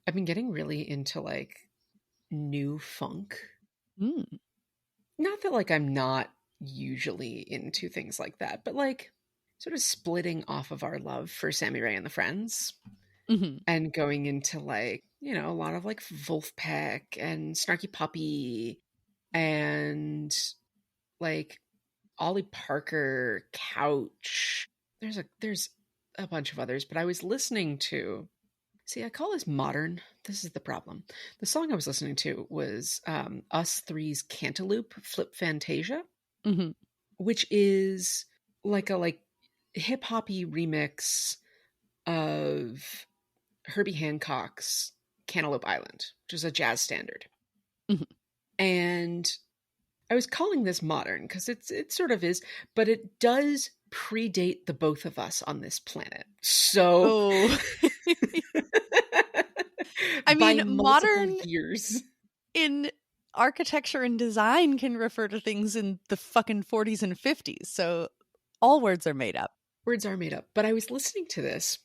I've been getting really into like new funk. Mm. Not that like I'm not usually into things like that, but like sort of splitting off of our love for Sammy Ray and the Friends Hmm. and going into like, a lot of like Wolfpack and Snarky Puppy and like Ollie Parker, Couch. There's a bunch of others, but I was listening to. See, I call this modern. This is the problem. The song I was listening to was Us Three's Cantaloupe Flip Fantasia, Hmm. which is like a hip hoppy remix of Herbie Hancock's Cantaloupe Island, which is a jazz standard. Hmm. And I was calling this modern because it sort of is, but it does predate the both of us on this planet. So Oh, I by mean, multiple modern years. in architecture and design can refer to things in the fucking 40s and 50s. So all words are made up. Words are made up. But I was listening to these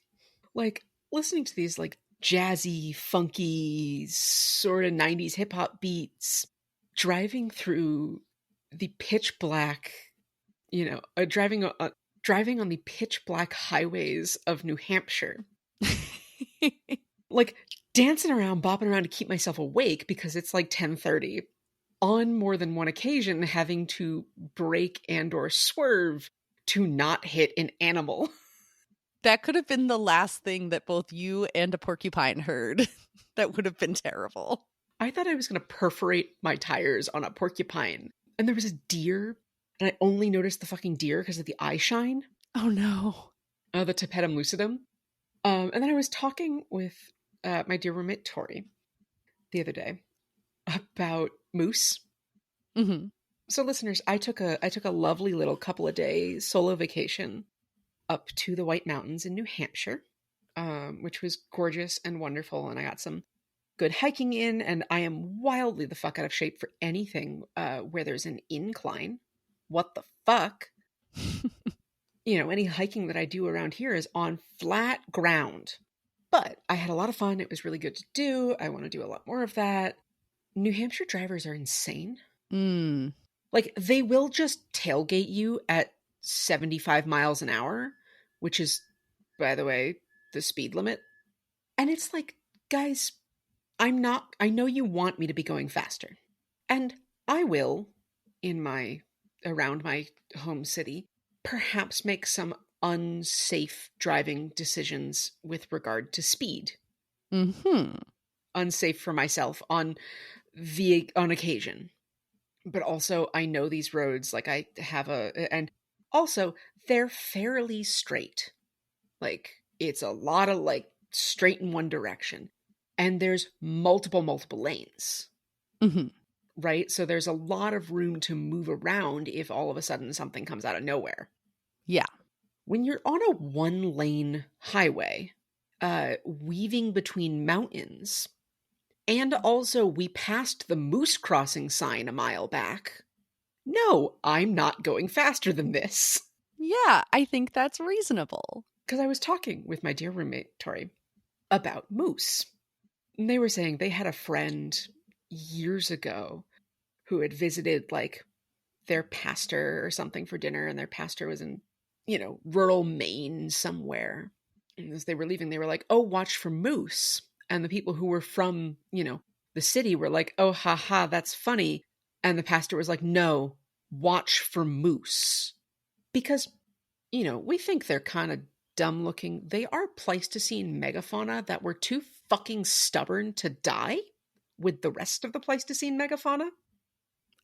like jazzy, funky, sort of 90s hip hop beats, driving through the pitch black, driving on the pitch black highways of New Hampshire. Like dancing around, bopping around to keep myself awake because it's like 10:30. On more than one occasion, having to brake and or swerve to not hit an animal. That could have been the last thing that both you and a porcupine heard. That would have been terrible. I thought I was going to perforate my tires on a porcupine. And there was a deer, and I only noticed the fucking deer because of the eye shine, Oh no. the tapetum lucidum. And then I was talking with my dear roommate Tori the other day about moose. Hmm. So, listeners, I took a lovely little couple of days solo vacation up to the White Mountains in New Hampshire, which was gorgeous and wonderful, and I got some good hiking in. And I am wildly the fuck out of shape for anything where there's an incline. What the fuck? Any hiking that I do around here is on flat ground. But I had a lot of fun. It was really good to do. I want to do a lot more of that. New Hampshire drivers are insane. Mm. Like, they will just tailgate you at 75 miles an hour, which is, by the way, the speed limit. And it's like, guys, I know you want me to be going faster. And I will, around my home city, perhaps make some unsafe driving decisions with regard to speed. Hmm. Unsafe for myself on occasion. But also I know these roads, like and also they're fairly straight. Like it's a lot of like straight in one direction. And there's multiple lanes. Hmm. Right? So there's a lot of room to move around if all of a sudden something comes out of nowhere. Yeah. When you're on a one lane highway, weaving between mountains, and also we passed the moose crossing sign a mile back. No, I'm not going faster than this. Yeah, I think that's reasonable. Because I was talking with my dear roommate, Tori, about moose. And they were saying they had a friend years ago who had visited like their pastor or something for dinner, and their pastor was in, rural Maine somewhere. And as they were leaving, they were like, "Oh, watch for moose." And the people who were from, the city were like, "Oh, haha, that's funny." And the pastor was like, "No, watch for moose." Because, we think they're kind of dumb looking. They are Pleistocene megafauna that were too fucking stubborn to die with the rest of the Pleistocene megafauna.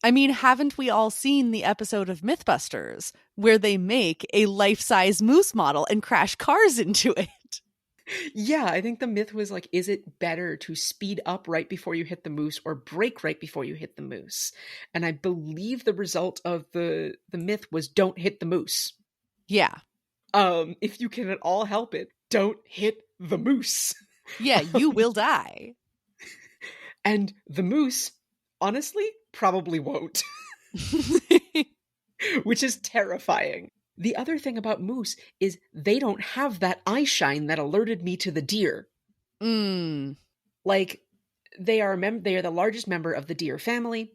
I mean, haven't we all seen the episode of Mythbusters where they make a life-size moose model and crash cars into it? Yeah, I think the myth was like, is it better to speed up right before you hit the moose or brake right before you hit the moose? And I believe the result of the myth was don't hit the moose. Yeah. If you can at all help it, don't hit the moose. Yeah, you will die. And the moose, honestly, probably won't. Which is terrifying. The other thing about moose is they don't have that eye shine that alerted me to the deer. Mm. Like, they are the largest member of the deer family.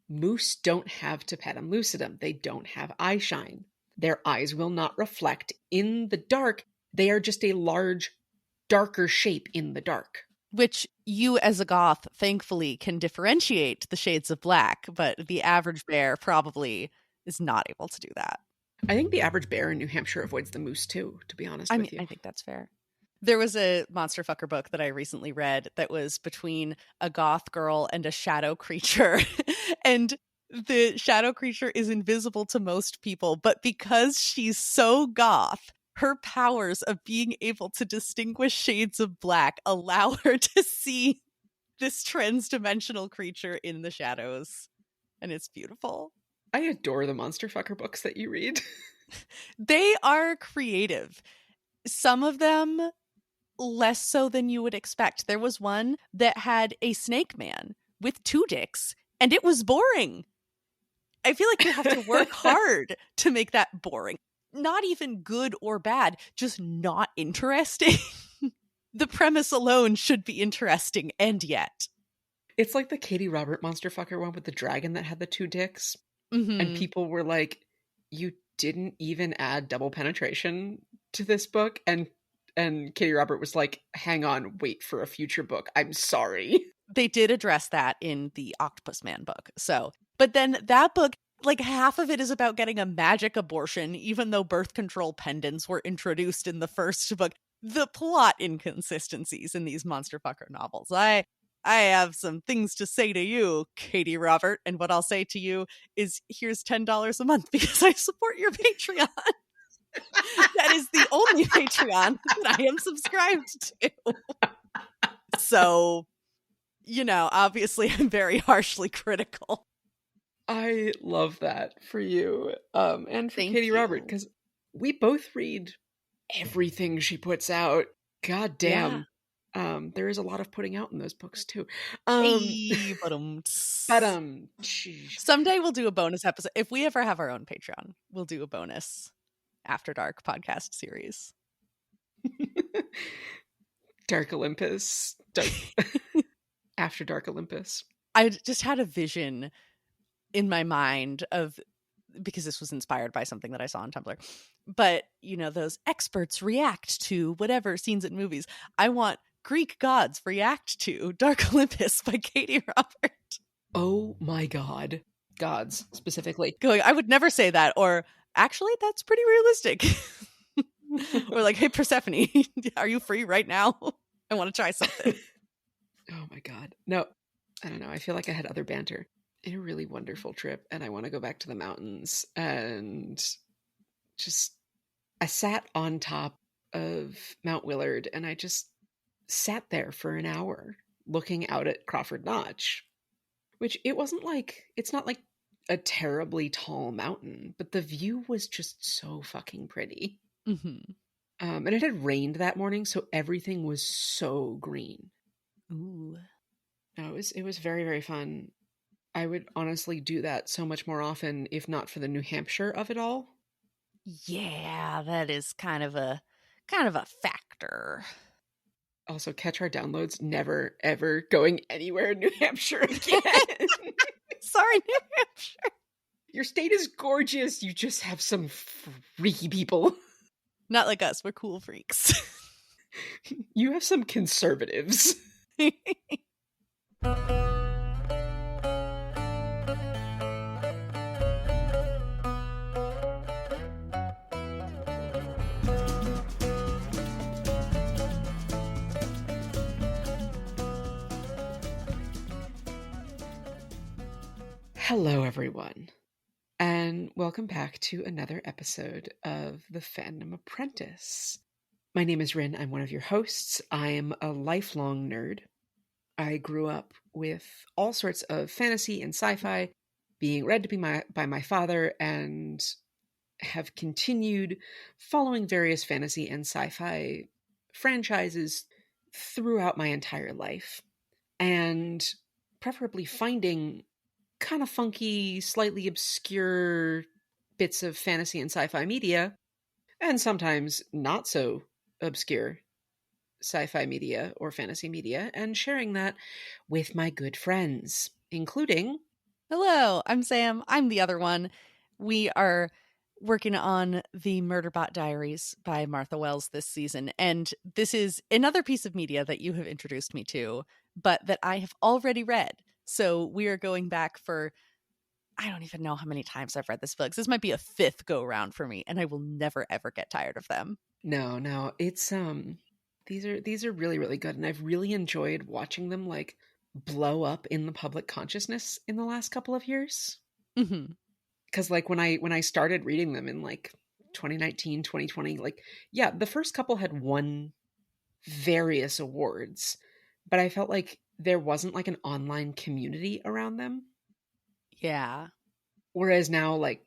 Moose don't have tapetum lucidum. They don't have eye shine. Their eyes will not reflect in the dark. They are just a large, darker shape in the dark. Which you as a goth, thankfully, can differentiate the shades of black, but the average bear probably is not able to do that. I think the average bear in New Hampshire avoids the moose too, to be honest with you. I think that's fair. There was a monster fucker book that I recently read that was between a goth girl and a shadow creature. And the shadow creature is invisible to most people, but because she's so goth, her powers of being able to distinguish shades of black allow her to see this transdimensional creature in the shadows. And it's beautiful. I adore the monster fucker books that you read. They are creative. Some of them less so than you would expect. There was one that had a snake man with 2 dicks, and it was boring. I feel like you have to work hard to make that boring. Not even good or bad, just not interesting. The premise alone should be interesting, and yet. It's like the Katie Robert monster fucker one with the dragon that had the 2 dicks. Mm-hmm. And people were like, you didn't even add double penetration to this book? And Katie Robert was like, hang on, wait for a future book. I'm sorry. They did address that in the Octopus Man book. So, but then that book, like half of it is about getting a magic abortion, even though birth control pendants were introduced in the first book. The plot inconsistencies in these monster fucker novels. I have some things to say to you, Katie Robert, and what I'll say to you is here's $10 a month because I support your Patreon. That is the only Patreon that I am subscribed to. So, obviously I'm very harshly critical. I love that for you, and for Thank Katie you. Robert, because we both read everything she puts out. God damn. Yeah. There is a lot of putting out in those books too. Hey, but someday we'll do a bonus episode. If we ever have our own Patreon, we'll do a bonus After Dark podcast series. Dark Olympus. After Dark Olympus. I just had a vision in my mind of, because this was inspired by something that I saw on Tumblr, but those experts react to whatever scenes in movies. I want Greek gods react to Dark Olympus by Katie Robert. Oh my god. Gods, specifically. Going, I would never say that, or actually that's pretty realistic. Or like, hey Persephone, are you free right now? I want to try something. Oh my god. No, I don't know. I feel like I had other banter. A really wonderful trip, and I want to go back to the mountains. And I sat on top of Mount Willard, and I just sat there for an hour looking out at Crawford Notch, which it's not like a terribly tall mountain, but the view was just so fucking pretty. Mm-hmm. And it had rained that morning, so everything was so green. Ooh. No, it was very, very fun. I would honestly do that so much more often, if not for the New Hampshire of it all. Yeah, that is kind of a factor. Also, catch our downloads, never, ever going anywhere in New Hampshire again. Sorry, New Hampshire. Your state is gorgeous. You just have some freaky people. Not like us. We're cool freaks. You have some conservatives. Hello, everyone, and welcome back to another episode of The Fandom Apprentice. My name is Rin. I'm one of your hosts. I am a lifelong nerd. I grew up with all sorts of fantasy and sci-fi being read to me by my father, and have continued following various fantasy and sci-fi franchises throughout my entire life, and preferably finding kind of funky, slightly obscure bits of fantasy and sci-fi media, and sometimes not so obscure sci-fi media or fantasy media and sharing that with my good friends, including... Hello, I'm Sam. I'm the other one. We are working on the Murderbot Diaries by Martha Wells this season, and this is another piece of media that you have introduced me to, but that I have already read. So we are going back for, I don't even know how many times I've read this book. This might be a fifth go round for me, and I will never ever get tired of them. No, it's these are really, really good, and I've really enjoyed watching them like blow up in the public consciousness in the last couple of years. Mm-hmm. Because like when I started reading them in like 2019, 2020, like, yeah, the first couple had won various awards, but I felt like there wasn't like an online community around them. Yeah. Whereas now, like,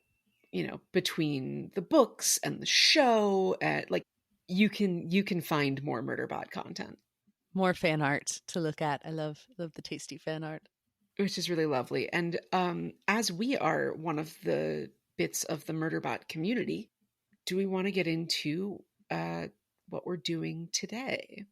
between the books and the show, like, you can find more Murderbot content, More fan art to look at. I love the tasty fan art. which is really lovely. And as we are one of the bits of the Murderbot community, do we want to get into what we're doing today?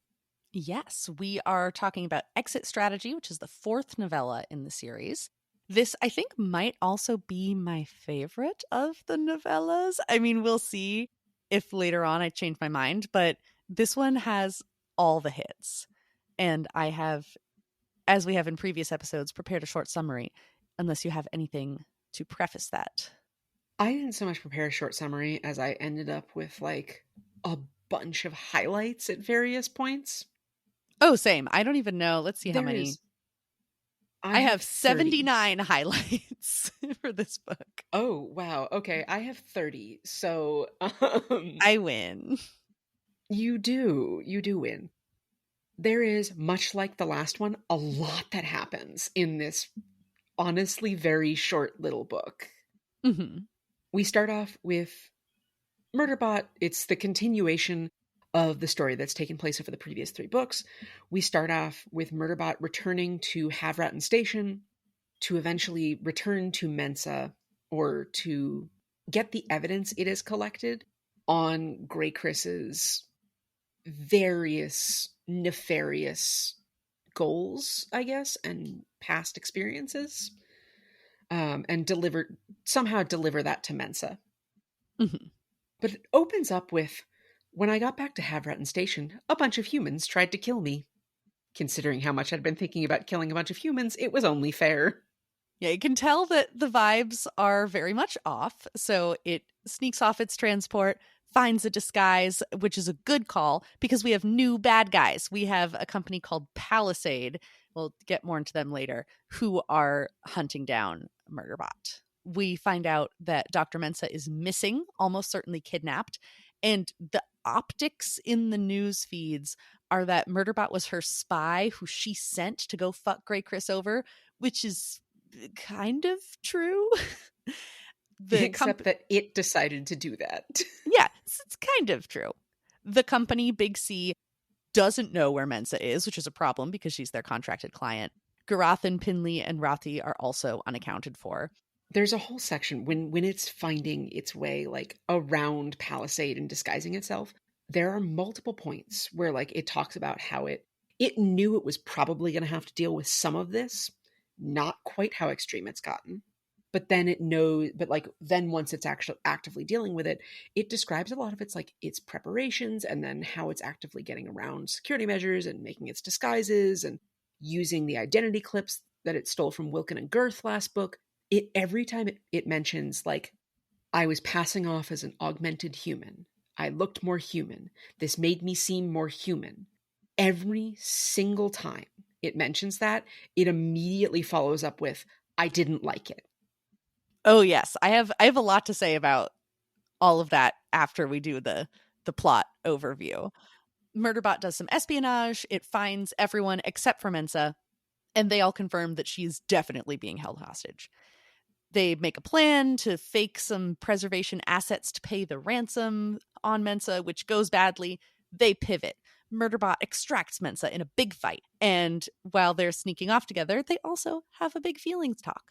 Yes, we are talking about Exit Strategy, which is the fourth novella in the series. This, I think, might also be my favorite of the novellas. I mean, we'll see if later on I change my mind, but this one has all the hits. And I have, as we have in previous episodes, prepared a short summary, unless you have anything to preface that. I didn't so much prepare a short summary as I ended up with like a bunch of highlights at various points. Oh, same. I don't even know. Let's see how There many. is. I have 30. 79 highlights for this book. Oh, wow. Okay, I have 30. So I win. You do win. There is, much like the last one, a lot that happens in this honestly very short little book. Mm-hmm. We start off with Murderbot. It's the continuation of the story that's taken place over the previous 3 books. We start off with Murderbot returning to Havratton Station to eventually return to Mensa, or to get the evidence it has collected on Grey Chris's various nefarious goals, I guess, and past experiences, and somehow deliver that to Mensa. Mm-hmm. But it opens up with, when I got back to Havratton Station, a bunch of humans tried to kill me. Considering how much I'd been thinking about killing a bunch of humans, it was only fair. Yeah, you can tell that the vibes are very much off. So it sneaks off its transport, finds a disguise, which is a good call because we have new bad guys. We have a company called Palisade. We'll get more into them later, who are hunting down Murderbot. We find out that Dr. Mensa is missing, almost certainly kidnapped. And the optics in the news feeds are that Murderbot was her spy who she sent to go fuck Grey Chris over, which is kind of true. Except that it decided to do that. Yeah, it's kind of true. The company, Big C, doesn't know where Mensa is, which is a problem because she's their contracted client. Garathan, Pinley, and Rathi are also unaccounted for. There's a whole section when it's finding its way like around Palisade and disguising itself. There are multiple points where like it talks about how it knew it was probably going to have to deal with some of this, not quite how extreme it's gotten. But then it knows, but like then once it's actually actively dealing with it, it describes a lot of its preparations, and then how it's actively getting around security measures and making its disguises and using the identity clips that it stole from Wilkin and Girth last book. Every time it mentions like, I was passing off as an augmented human. I looked more human. This made me seem more human. Every single time it mentions that, it immediately follows up with, I didn't like it. Oh yes, I have a lot to say about all of that after we do the plot overview. Murderbot does some espionage. It finds everyone except for Mensa, and they all confirm that she is definitely being held hostage. They make a plan to fake some preservation assets to pay the ransom on Mensa, which goes badly. They pivot. Murderbot extracts Mensa in a big fight. And while they're sneaking off together, they also have a big feelings talk.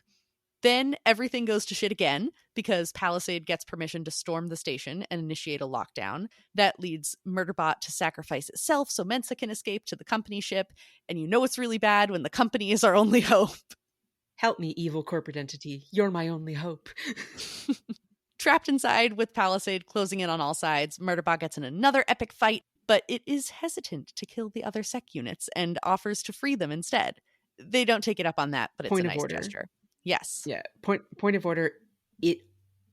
Then everything goes to shit again because Palisade gets permission to storm the station and initiate a lockdown. That leads Murderbot to sacrifice itself so Mensa can escape to the company ship. And you know it's really bad when the company is our only hope. Help me, evil corporate entity. You're my only hope. Trapped inside with Palisade closing in on all sides, Murderbot gets in another epic fight, but it is hesitant to kill the other sec units and offers to free them instead. They don't take it up on that, but it's Point a of nice order. gesture. Yes. Yeah. Point of order. It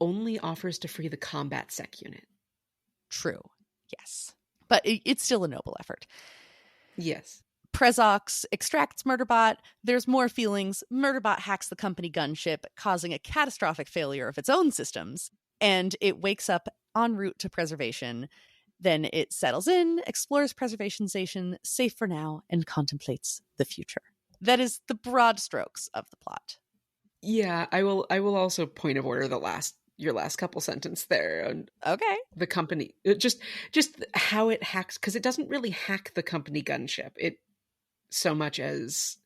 only offers to free the combat sec unit. True. Yes. But it's still a noble effort. Yes. PresAux extracts Murderbot. There's more feelings. Murderbot hacks the company gunship, causing a catastrophic failure of its own systems. And it wakes up en route to preservation. Then it settles in, explores preservation station, safe for now, and contemplates the future. That is the broad strokes of the plot. Yeah, I will also point of order your last couple sentence there. And okay. The company, just how it hacks, because it doesn't really hack the company gunship. It so much as,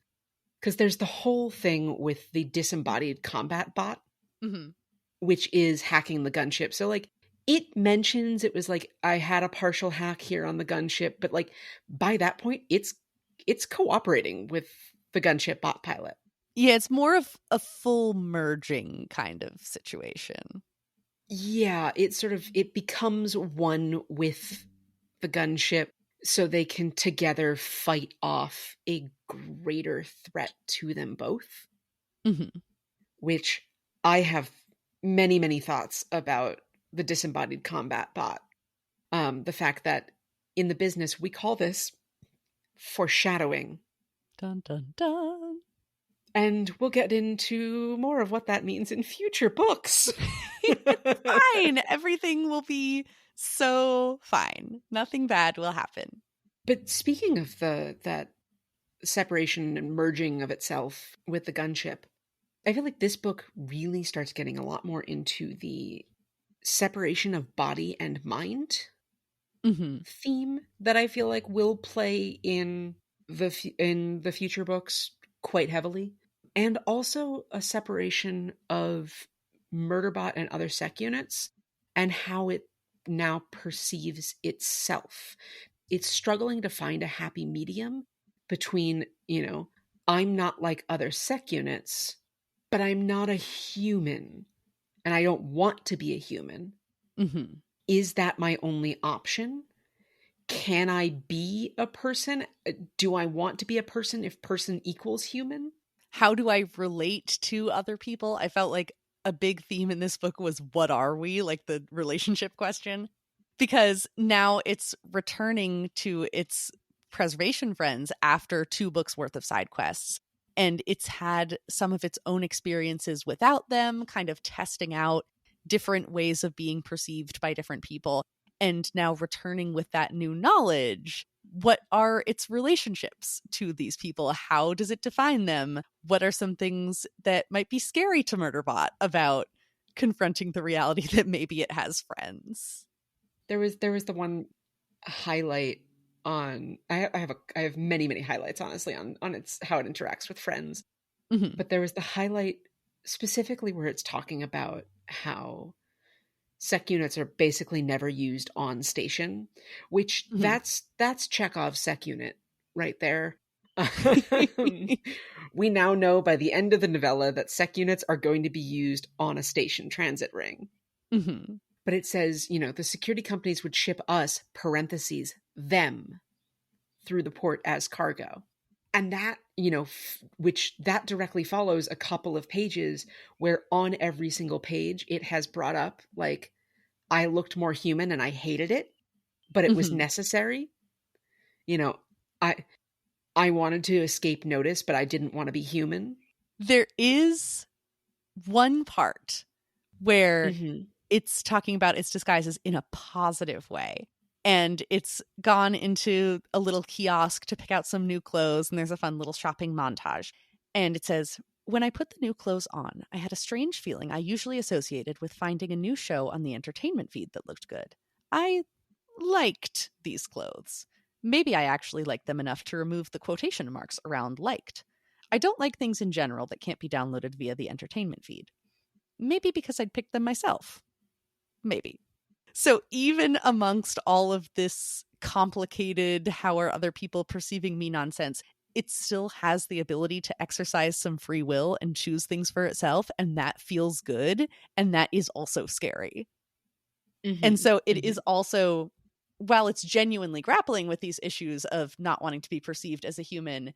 because there's the whole thing with the disembodied combat bot, which is hacking the gunship. So like it mentions it was like, I had a partial hack here on the gunship, but like by that point, it's cooperating with the gunship bot pilot. Yeah, it's more of a full merging kind of situation. Yeah, it becomes one with the gunship so they can together fight off a greater threat to them both. Which I have many, many thoughts about the disembodied combat bot. The fact that in the business, we call this foreshadowing. Dun, dun, dun. And we'll get into more of what that means in future books. Fine. Everything will be so fine. Nothing bad will happen. But speaking of that separation and merging of itself with the gunship, I feel like this book really starts getting a lot more into the separation of body and mind theme that I feel like will play in the future books quite heavily. And also a separation of Murderbot and other sec units and how it now perceives itself. It's struggling to find a happy medium between, I'm not like other sec units, but I'm not a human and I don't want to be a human. Is that my only option? Can I be a person? Do I want to be a person if person equals human? How do I relate to other people? I felt like a big theme in this book was what are we? Like the relationship question. Because now it's returning to its preservation friends after 2 books worth of side quests. And it's had some of its own experiences without them, kind of testing out different ways of being perceived by different people. And now returning with that new knowledge. What are its relationships to these people? How does it define them? What are some things that might be scary to Murderbot about confronting the reality that maybe it has friends? There was the one highlight on I have many highlights honestly on its how it interacts with friends. But there was the highlight specifically where it's talking about how sec units are basically never used on station, which that's Chekhov's sec unit right there. We now know by the end of the novella that sec units are going to be used on a station transit ring. But it says, the security companies would ship us, parentheses, them, through the port as cargo. And that, which that directly follows a couple of pages where on every single page it has brought up, like, I looked more human and I hated it, but it was necessary. I wanted to escape notice, but I didn't want to be human. There is one part where it's talking about its disguises in a positive way. And it's gone into a little kiosk to pick out some new clothes. And there's a fun little shopping montage. And it says, when I put the new clothes on, I had a strange feeling I usually associated with finding a new show on the entertainment feed that looked good. I liked these clothes. Maybe I actually liked them enough to remove the quotation marks around liked. I don't like things in general that can't be downloaded via the entertainment feed. Maybe because I'd picked them myself. Maybe. So even amongst all of this complicated, how are other people perceiving me nonsense, it still has the ability to exercise some free will and choose things for itself. And that feels good. And that is also scary. And so it is also, while it's genuinely grappling with these issues of not wanting to be perceived as a human,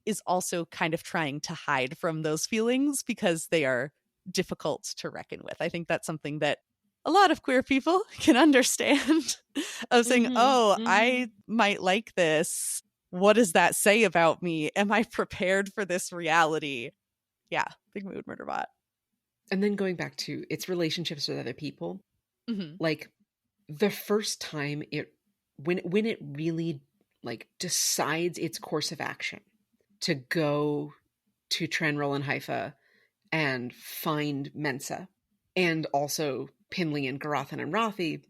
is also kind of trying to hide from those feelings because they are difficult to reckon with. I think that's something that a lot of queer people can understand of saying, I might like this. What does that say about me? Am I prepared for this reality? Yeah, big mood, Murderbot. And then going back to its relationships with other people, like the first time when it really like decides its course of action to go to Tranril and Haifa and find Mensa and also Pinley and Garathan and Rothi,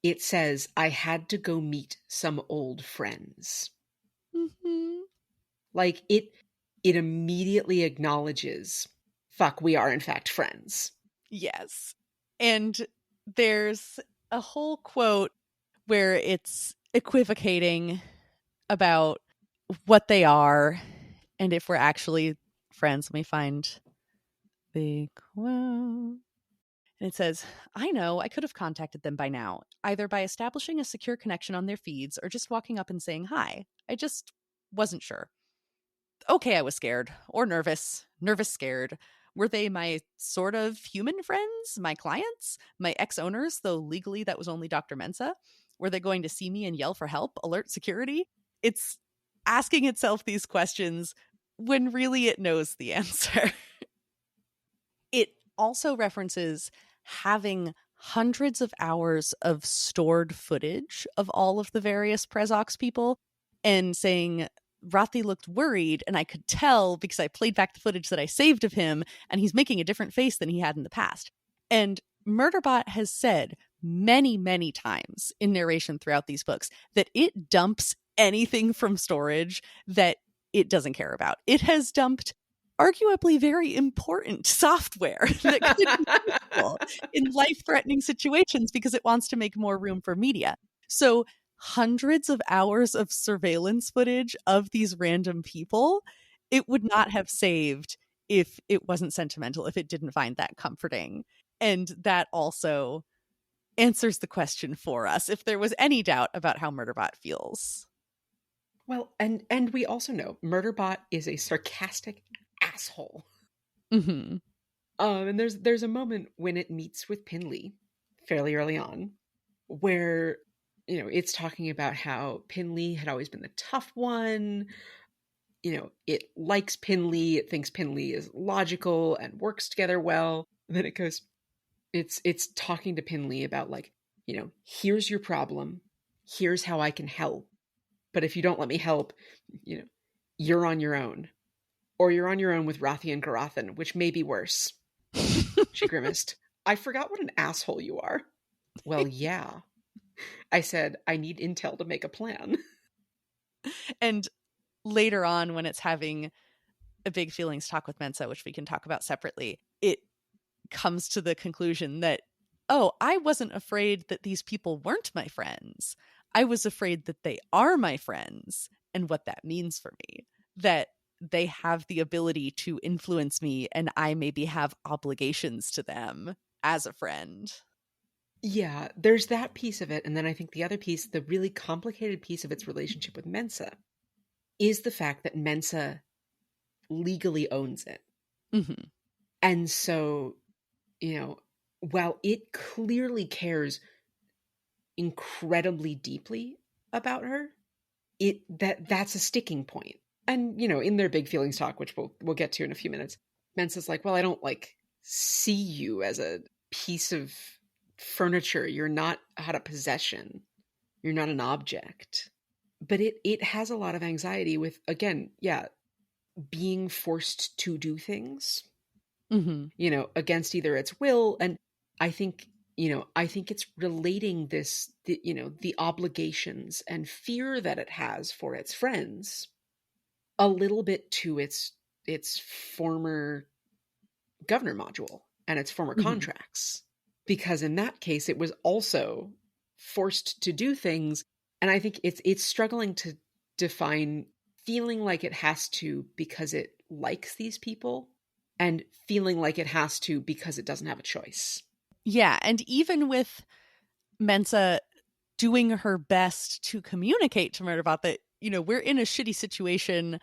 it says, I had to go meet some old friends. Like it immediately acknowledges, fuck, we are in fact friends. Yes. And there's a whole quote where it's equivocating about what they are and if we're actually friends. Let me find the quote. And it says, I know I could have contacted them by now, either by establishing a secure connection on their feeds or just walking up and saying hi. I just wasn't sure. Okay, I was scared or nervous, scared. Were they my sort of human friends, my clients, my ex-owners, though legally that was only Dr. Mensa? Were they going to see me and yell for help, alert security? It's asking itself these questions when really it knows the answer. It also references having hundreds of hours of stored footage of all of the various PresAux people and saying, Rothi looked worried, and I could tell because I played back the footage that I saved of him, and he's making a different face than he had in the past. And Murderbot has said many, many times in narration throughout these books that it dumps anything from storage that it doesn't care about. It has dumped arguably very important software that could be useful in life-threatening situations because it wants to make more room for media. So hundreds of hours of surveillance footage of these random people, it would not have saved if it wasn't sentimental, if it didn't find that comforting. And that also answers the question for us if there was any doubt about how Murderbot feels. Well, and we also know Murderbot is a sarcastic asshole. Mm-hmm. And there's a moment when it meets with Pinley fairly early on where, you know, it's talking about how Pinley had always been the tough one. You know, it likes Pinley. It thinks Pinley is logical and works together well. And then it goes, it's talking to Pinley about like, you know, here's your problem. Here's how I can help. But if you don't let me help, you know, you're on your own. Or you're on your own with Rothi and Garathan, which may be worse. She grimaced. I forgot what an asshole you are. Well, yeah. I said, I need intel to make a plan. And later on, when it's having a big feelings talk with Mensa, which we can talk about separately, it comes to the conclusion that, oh, I wasn't afraid that these people weren't my friends. I was afraid that they are my friends and what that means for me. That they have the ability to influence me and I maybe have obligations to them as a friend. Yeah, there's that piece of it. And then I think the other piece, the really complicated piece of its relationship with Mensa, is the fact that Mensa legally owns it. Mm-hmm. And so, you know, while it clearly cares incredibly deeply about her, that's a sticking point. And, you know, in their big feelings talk, which we'll get to in a few minutes, Mensa's like, well, I don't like see you as a piece of furniture. You're not out of possession. You're not an object. But it has a lot of anxiety with, again, yeah, being forced to do things, you know, against either its will. And I think, you know, it's relating this, you know, the obligations and fear that it has for its friends a little bit to its its former governor module and its former contracts. Because in that case, it was also forced to do things. And I think it's struggling to define feeling like it has to because it likes these people and feeling like it has to because it doesn't have a choice. Yeah, and even with Mensa doing her best to communicate to Murderbot that, we're in a shitty situation.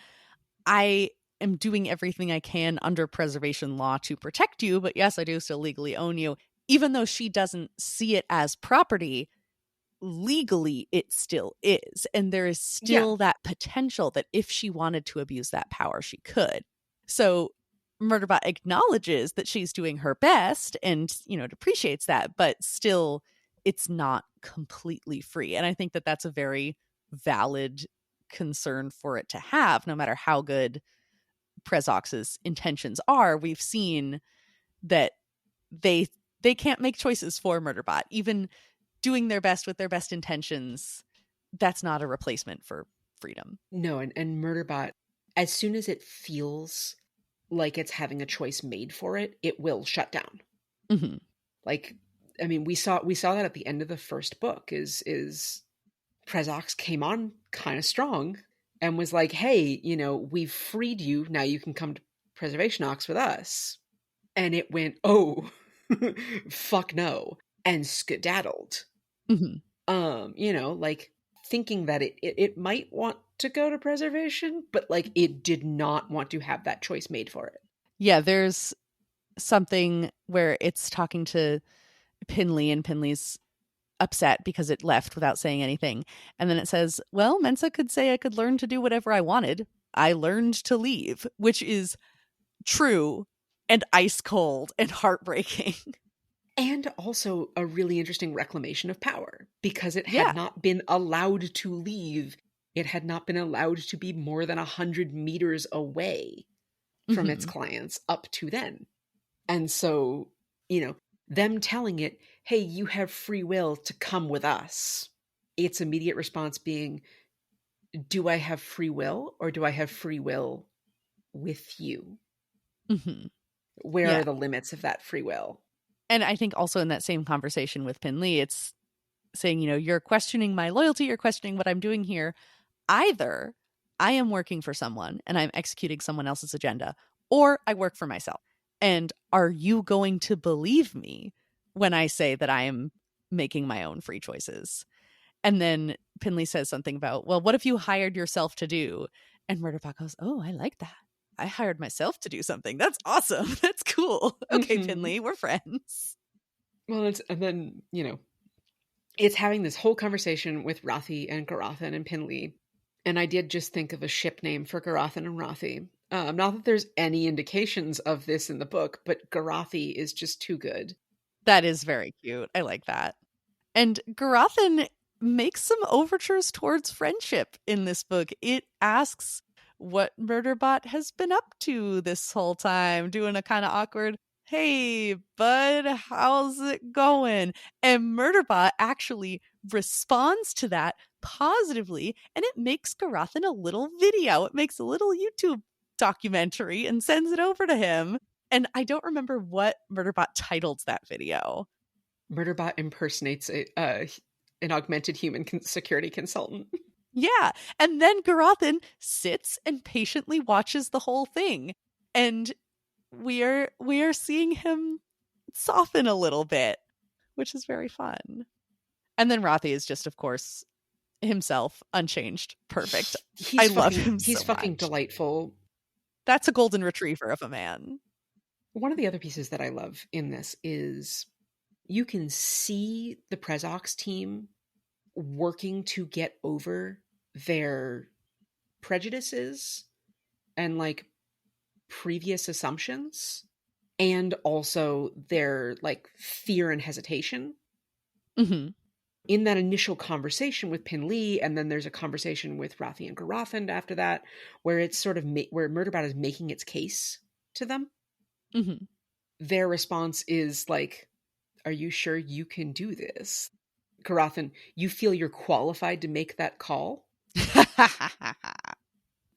I am doing everything I can under preservation law to protect you, but yes, I do still legally own you. Even though she doesn't see it as property, legally it still is. And there is still that potential that if she wanted to abuse that power, she could. So Murderbot acknowledges that she's doing her best and, appreciates that, but still it's not completely free. And I think that that's a very valid concern for it to have, no matter how good PresAux's intentions are. We've seen that they can't make choices for Murderbot. Even doing their best with their best intentions, that's not a replacement for freedom. No, and Murderbot, as soon as it feels like it's having a choice made for it, it will shut down. Mm-hmm. Like, I mean, we saw that at the end of the first book is PresAux came on kind of strong and was like, hey, we've freed you. Now you can come to PresAux with us. And it went, oh, fuck no, and skedaddled. Mm-hmm. Like thinking that it might want to go to preservation, but like it did not want to have that choice made for it. Yeah, there's something where it's talking to Pinley and Pinley's upset because it left without saying anything. And then it says, well, Mensa could say I could learn to do whatever I wanted. I learned to leave, which is true and ice cold and heartbreaking. And also a really interesting reclamation of power because it had not been allowed to leave. It had not been allowed to be more than 100 meters away from its clients up to then. And so, them telling it, hey, you have free will to come with us. Its immediate response being, do I have free will or do I have free will with you? Mm-hmm. Where are the limits of that free will? And I think also in that same conversation with Pinley, it's saying, you're questioning my loyalty, you're questioning what I'm doing here. Either I am working for someone and I'm executing someone else's agenda, or I work for myself. And are you going to believe me when I say that I am making my own free choices? And then Pinley says something about, well, what if you hired yourself to do? And Murderbot goes, oh, I like that. I hired myself to do something. That's awesome. That's cool. Okay, Pinley, we're friends. Well, and then, it's having this whole conversation with Rothi and Garathan and Pinley. And I did just think of a ship name for Garathan and Rothi. Not that there's any indications of this in the book, but Garathi is just too good. That is very cute. I like that. And Garathan makes some overtures towards friendship in this book. It asks what Murderbot has been up to this whole time, doing a kind of awkward, hey, bud, how's it going? And Murderbot actually responds to that positively, and it makes Garathan a little video. It makes a little YouTube documentary and sends it over to him. And I don't remember what Murderbot titled that video. Murderbot impersonates an augmented human security consultant. Yeah. And then Garathan sits and patiently watches the whole thing. And we are seeing him soften a little bit, which is very fun. And then Rothi is just, of course, himself, unchanged, perfect. I love him so much. He's fucking delightful. That's a golden retriever of a man. One of the other pieces that I love in this is you can see the PresAux team working to get over their prejudices and like previous assumptions and also their like fear and hesitation. Mm-hmm. In that initial conversation with Pinley, and then there's a conversation with Rothi and Garathan after that, where it's sort of where Murderbot is making its case to them. Mm-hmm. Their response is like, are you sure you can do this? Garathan, you feel you're qualified to make that call?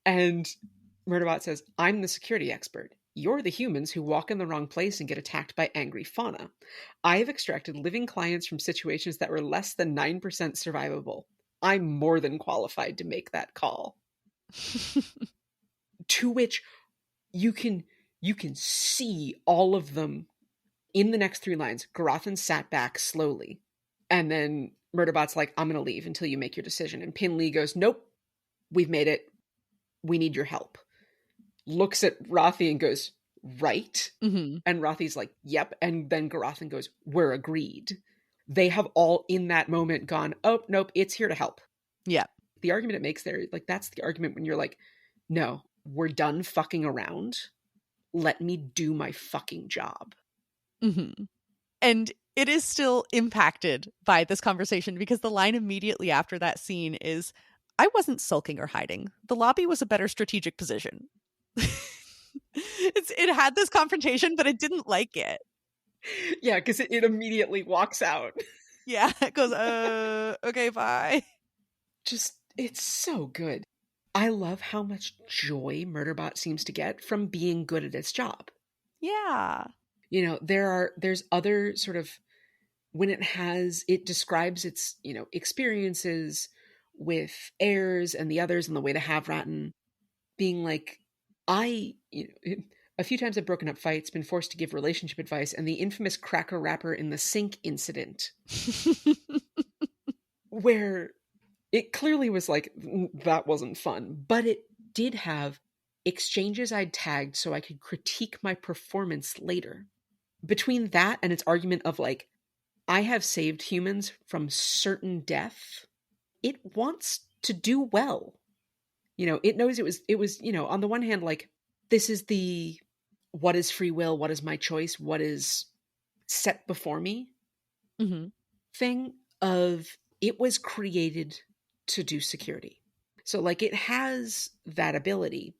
And Murderbot says, I'm the security expert. You're the humans who walk in the wrong place and get attacked by angry fauna. I have extracted living clients from situations that were less than 9% survivable. I'm more than qualified to make that call. To which you can see all of them in the next 3 lines. Garothan sat back slowly. And then Murderbot's like, I'm going to leave until you make your decision. And Pinley goes, nope, we've made it. We need your help. Looks at Rothy and goes, right? Mm-hmm. And Rothy's like, yep. And then Garothan goes, we're agreed. They have all in that moment gone, oh, nope, it's here to help. Yeah. The argument it makes there, like, that's the argument when you're like, no, we're done fucking around. Let me do my fucking job. Mm-hmm. And it is still impacted by this conversation because the line immediately after that scene is, I wasn't sulking or hiding. The lobby was a better strategic position. It had this confrontation, but it didn't like it. Yeah, because it immediately walks out. Yeah, it goes, okay, bye. Just, it's so good. I love how much joy Murderbot seems to get from being good at its job. Yeah. You know, there's other sort of, when it describes its, you know, experiences with heirs and the others and the way to have Ratten, being like, a few times I've broken up fights, been forced to give relationship advice, and the infamous cracker wrapper in the sink incident, where it clearly was like, that wasn't fun, but it did have exchanges I'd tagged so I could critique my performance later. Between that and its argument of like, I have saved humans from certain death, it wants to do well. You know, it knows it was, you know, on the one hand, like, this is the, what is free will? What is my choice? What is set before me? Mm-hmm. Thing of, it was created to do security. So like, it has that ability,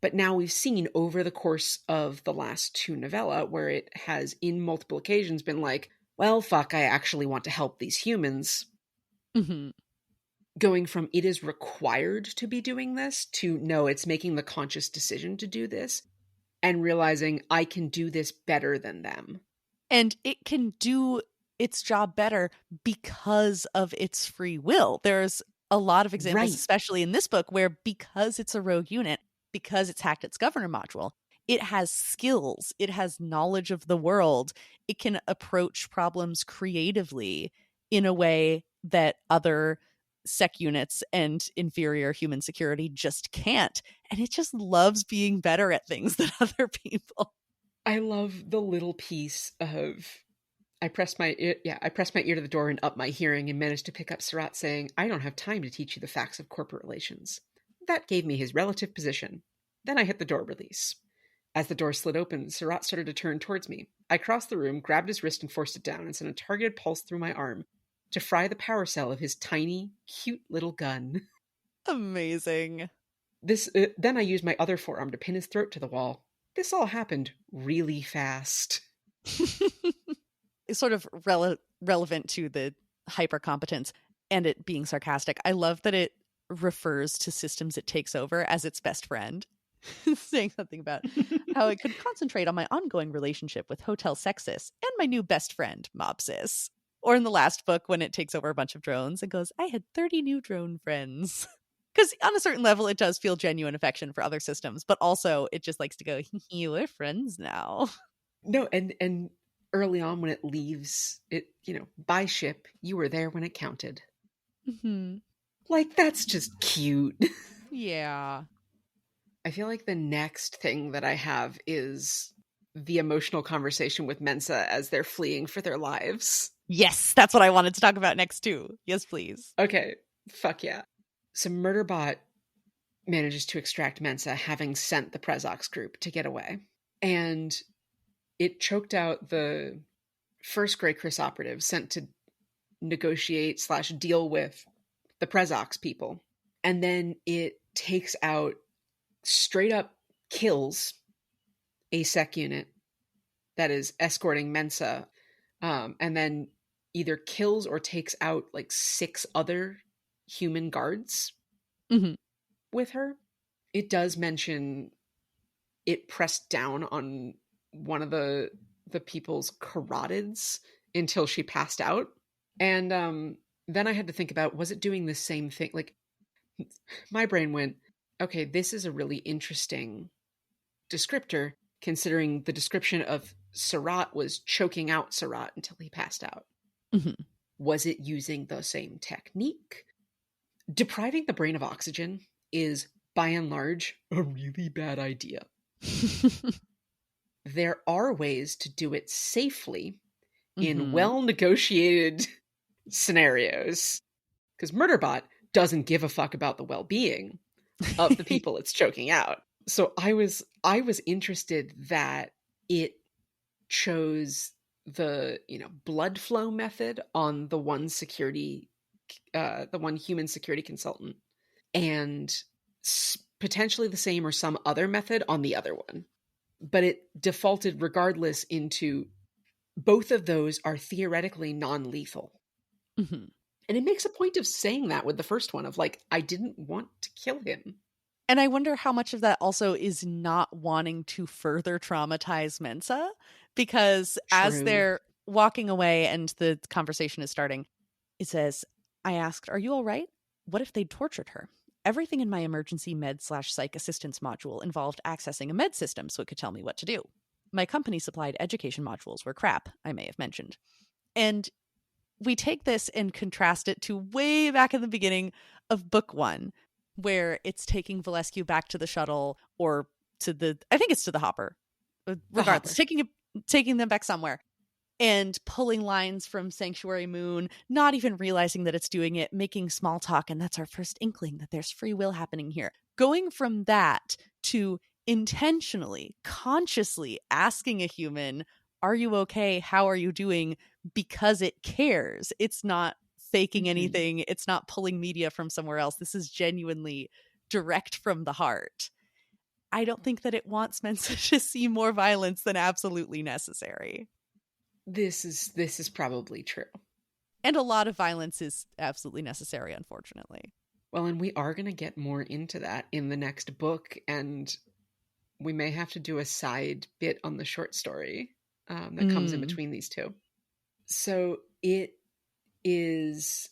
but now we've seen over the course of the last 2 novella where it has in multiple occasions been like, well, fuck, I actually want to help these humans. Mm-hmm. Going from it is required to be doing this to no, it's making the conscious decision to do this and realizing I can do this better than them. And it can do its job better because of its free will. There's a lot of examples, Right. especially in this book, where because it's a rogue unit, because it's hacked its governor module, it has skills, it has knowledge of the world, it can approach problems creatively in a way that other sec units and inferior human security just can't. And it just loves being better at things than other people. I love the little piece of, I pressed my ear to the door and up my hearing and managed to pick up Surratt saying, I don't have time to teach you the facts of corporate relations. That gave me his relative position. Then I hit the door release. As the door slid open, Surratt started to turn towards me. I crossed the room, grabbed his wrist and forced it down and sent a targeted pulse through my arm to fry the power cell of his tiny, cute little gun. Amazing. Then I used my other forearm to pin his throat to the wall. This all happened really fast. It's sort of relevant to the hypercompetence and it being sarcastic. I love that it refers to systems it takes over as its best friend. Saying something about how it could concentrate on my ongoing relationship with Hotel Sexus and my new best friend, Mobsis. Or in the last book, when it takes over a bunch of drones and goes, I had 30 new drone friends. Because on a certain level, it does feel genuine affection for other systems, but also it just likes to go, we're friends now. No, and early on when it leaves, it, you know, by ship, you were there when it counted. Mm-hmm. Like, that's just cute. Yeah. I feel like the next thing that I have is the emotional conversation with Mensa as they're fleeing for their lives. Yes, that's what I wanted to talk about next too. Yes, please. Okay, fuck yeah. So Murderbot manages to extract Mensa, having sent the PresAux group to get away. And it choked out the first Grey Chris operative sent to negotiate / deal with the PresAux people. And then it takes out, straight up kills a sec unit that is escorting Mensa, and then either kills or takes out like 6 other human guards Mm-hmm. with her. it does mention it pressed down on one of the people's carotids until she passed out. And then I had to think about, was it doing the same thing? Like, my brain went, okay, this is a really interesting descriptor, considering the description of Surratt was choking out Surratt until he passed out. Mm-hmm. Was it using the same technique? Depriving the brain of oxygen is, by and large, a really bad idea. There are ways to do it safely in well-negotiated scenarios, because Murderbot doesn't give a fuck about the well-being of the people it's choking out. So I was interested that it chose the blood flow method on the one human security consultant, and potentially the same or some other method on the other one. But it defaulted regardless into both of those are theoretically non-lethal. Mm-hmm. And it makes a point of saying that with the first one of like, I didn't want to kill him. And I wonder how much of that also is not wanting to further traumatize Mensa, because as they're walking away and the conversation is starting, it says, I asked, are you all right? What if they'd tortured her? Everything in my emergency med/psych assistance module involved accessing a med system so it could tell me what to do. My company supplied education modules were crap, I may have mentioned. And we take this and contrast it to way back in the beginning of book 1, where it's taking Valescu back to the shuttle, or to I think it's to the hopper. Regardless, taking them back somewhere and pulling lines from Sanctuary Moon, not even realizing that it's doing it, making small talk, and that's our first inkling that there's free will happening here. Going from that to intentionally, consciously asking a human, are you okay? How are you doing? Because it cares. It's not faking anything. It's not pulling media from somewhere else. This is genuinely direct from the heart. I don't think that it wants Mensa to see more violence than absolutely necessary. This is probably true. And a lot of violence is absolutely necessary, unfortunately. Well, and we are going to get more into that in the next book, and we may have to do a side bit on the short story that comes in between these two. So it is,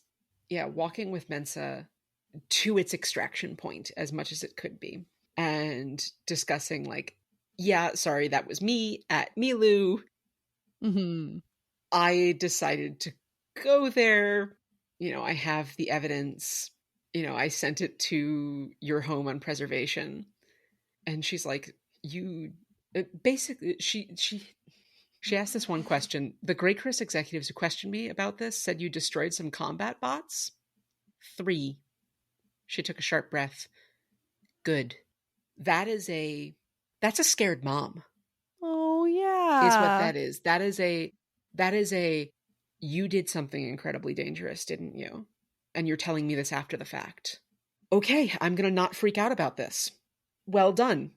walking with Mensa to its extraction point as much as it could be, and discussing like, sorry, that was me at Milu. Mm-hmm. I decided to go there. I have the evidence. I sent it to your home on preservation. And she's like, you basically, she asked this one question. The Great Chris executives who questioned me about this said you destroyed some combat bots. 3. She took a sharp breath. Good. That's a scared mom. Oh, yeah. Is what that is. That is a, you did something incredibly dangerous, didn't you? And you're telling me this after the fact. Okay, I'm going to not freak out about this. Well done.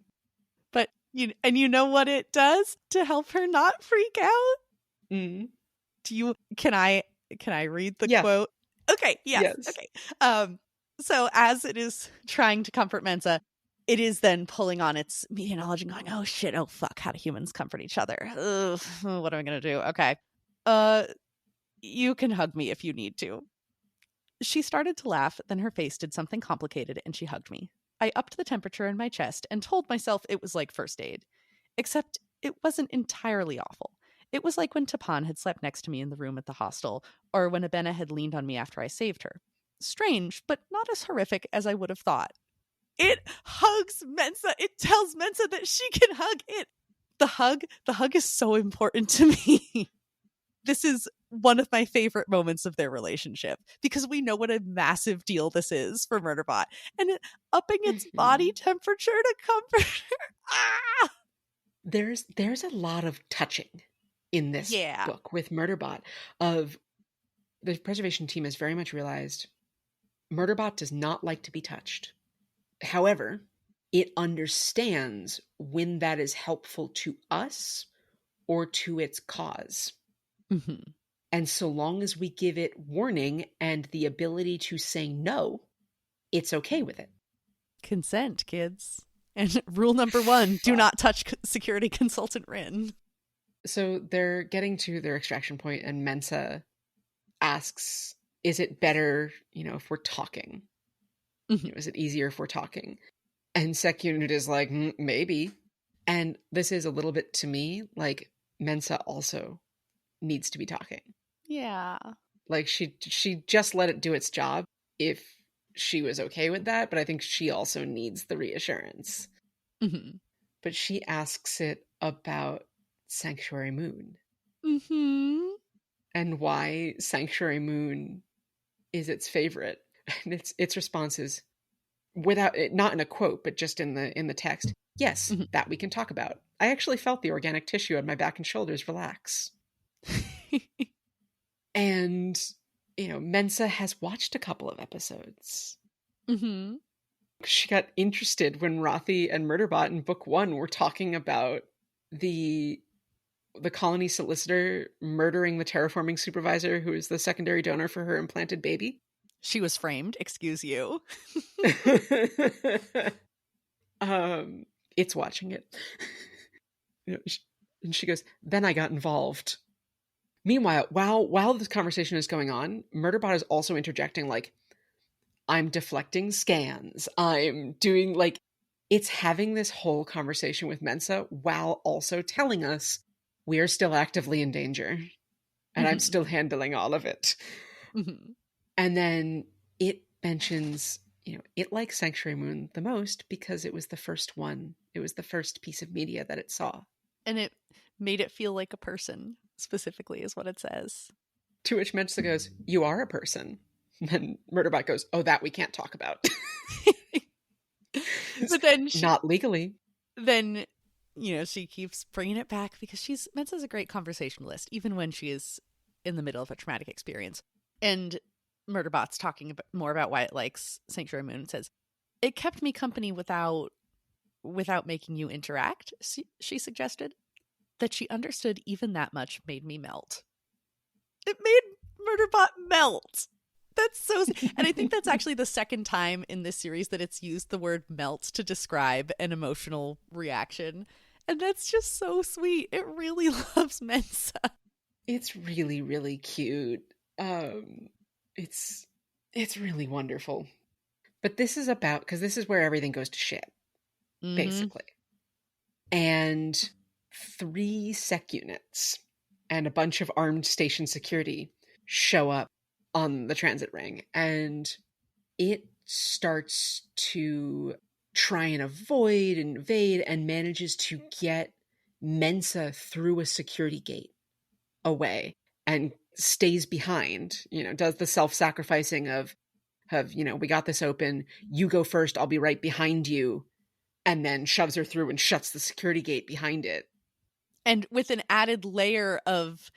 But you know what it does to help her not freak out? Mm. Can I read the quote? Okay, yes. Okay. So as it is trying to comfort Mensa, it is then pulling on its media knowledge and going, oh shit, oh fuck, how do humans comfort each other? Ugh, what am I going to do? Okay. You can hug me if you need to. She started to laugh, then her face did something complicated and she hugged me. I upped the temperature in my chest and told myself it was like first aid. Except it wasn't entirely awful. It was like when Tapan had slept next to me in the room at the hostel, or when Abena had leaned on me after I saved her. Strange, but not as horrific as I would have thought. It hugs Mensa. It tells Mensa that she can hug it. The hug is so important to me. This is one of my favorite moments of their relationship, because we know what a massive deal this is for Murderbot, and upping its body temperature to comfort her. Ah! There's a lot of touching in this book with Murderbot. Of the preservation team has very much realized Murderbot does not like to be touched. However, it understands when that is helpful to us or to its cause. Mm-hmm. And so long as we give it warning and the ability to say no, it's okay with it. Consent, kids. And rule number 1, do not touch security consultant Rin. So they're getting to their extraction point, and Mensa asks, is it better, if we're talking? Is it easier if we're talking? And Sec Unit is like, maybe. And this is a little bit, to me, like Mensa also needs to be talking. Yeah. Like she just let it do its job if she was okay with that, but I think she also needs the reassurance. Mm-hmm. But she asks it about Sanctuary Moon. Mm-hmm. And why Sanctuary Moon is its favorite. And its response is, without it, not in a quote, but just in the text, yes, that we can talk about. I actually felt the organic tissue on my back and shoulders relax. And, Mensa has watched a couple of episodes. Mm-hmm. She got interested when Rothy and Murderbot in book 1 were talking about the colony solicitor murdering the terraforming supervisor who is the secondary donor for her implanted baby. She was framed, excuse you. It's watching it. And she goes, then I got involved. Meanwhile, while this conversation is going on, Murderbot is also interjecting, like, I'm deflecting scans. I'm doing, like, it's having this whole conversation with Mensa while also telling us we are still actively in danger. And I'm still handling all of it. Mm-hmm. And then it mentions, it likes Sanctuary Moon the most because it was the first one. It was the first piece of media that it saw. And it made it feel like a person, specifically, is what it says. To which Mensa goes, you are a person. And Murderbot goes, oh, that we can't talk about. But then not legally. Then, she keeps bringing it back because Mensa's a great conversationalist, even when she is in the middle of a traumatic experience. And Murderbot's talking more about why it likes Sanctuary Moon and says, it kept me company without making you interact, she suggested. That she understood even that much made me melt. It made Murderbot melt. That's so... And I think that's actually the second time in this series that it's used the word melt to describe an emotional reaction. And that's just so sweet. It really loves Mensa. It's really, really cute. It's really wonderful. But this is about, because this is where everything goes to shit, basically. And 3 sec units and a bunch of armed station security show up on the transit ring, and it starts to try and avoid and invade and manages to get Mensa through a security gate away and stays behind, does the self-sacrificing of, we got this open, you go first, I'll be right behind you, and then shoves her through and shuts the security gate behind it. And with an added layer of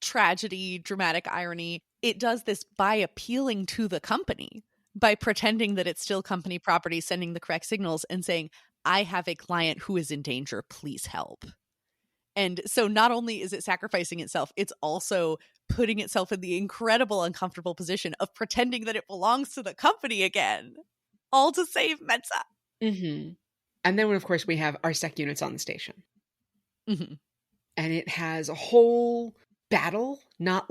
tragedy, dramatic irony, it does this by appealing to the company, by pretending that it's still company property, sending the correct signals and saying, I have a client who is in danger, please help. And so not only is it sacrificing itself, it's also putting itself in the incredible uncomfortable position of pretending that it belongs to the company again, all to save Mensa. Mm-hmm. And then, of course, we have our sec units on the station. Mm-hmm. And it has a whole battle, not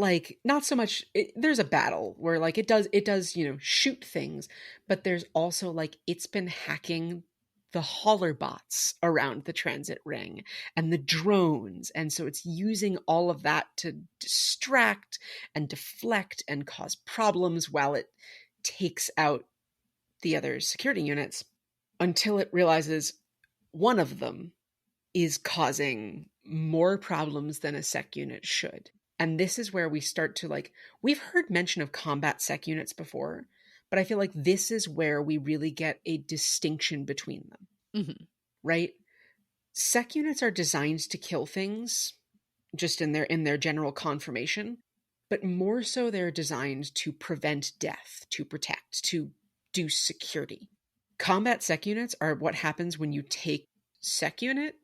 so much, there's a battle where, like, it does, shoot things, but there's also, like, it's been hacking the hauler bots around the transit ring and the drones. And so it's using all of that to distract and deflect and cause problems while it takes out the other security units until it realizes one of them is causing more problems than a sec unit should. And this is where we start to, like, we've heard mention of combat sec units before, but I feel like this is where we really get a distinction between them. Mm-hmm. Right? Sec units are designed to kill things just in their general conformation, but more so they're designed to prevent death, to protect, to do security. Combat sec units are what happens when you take sec unit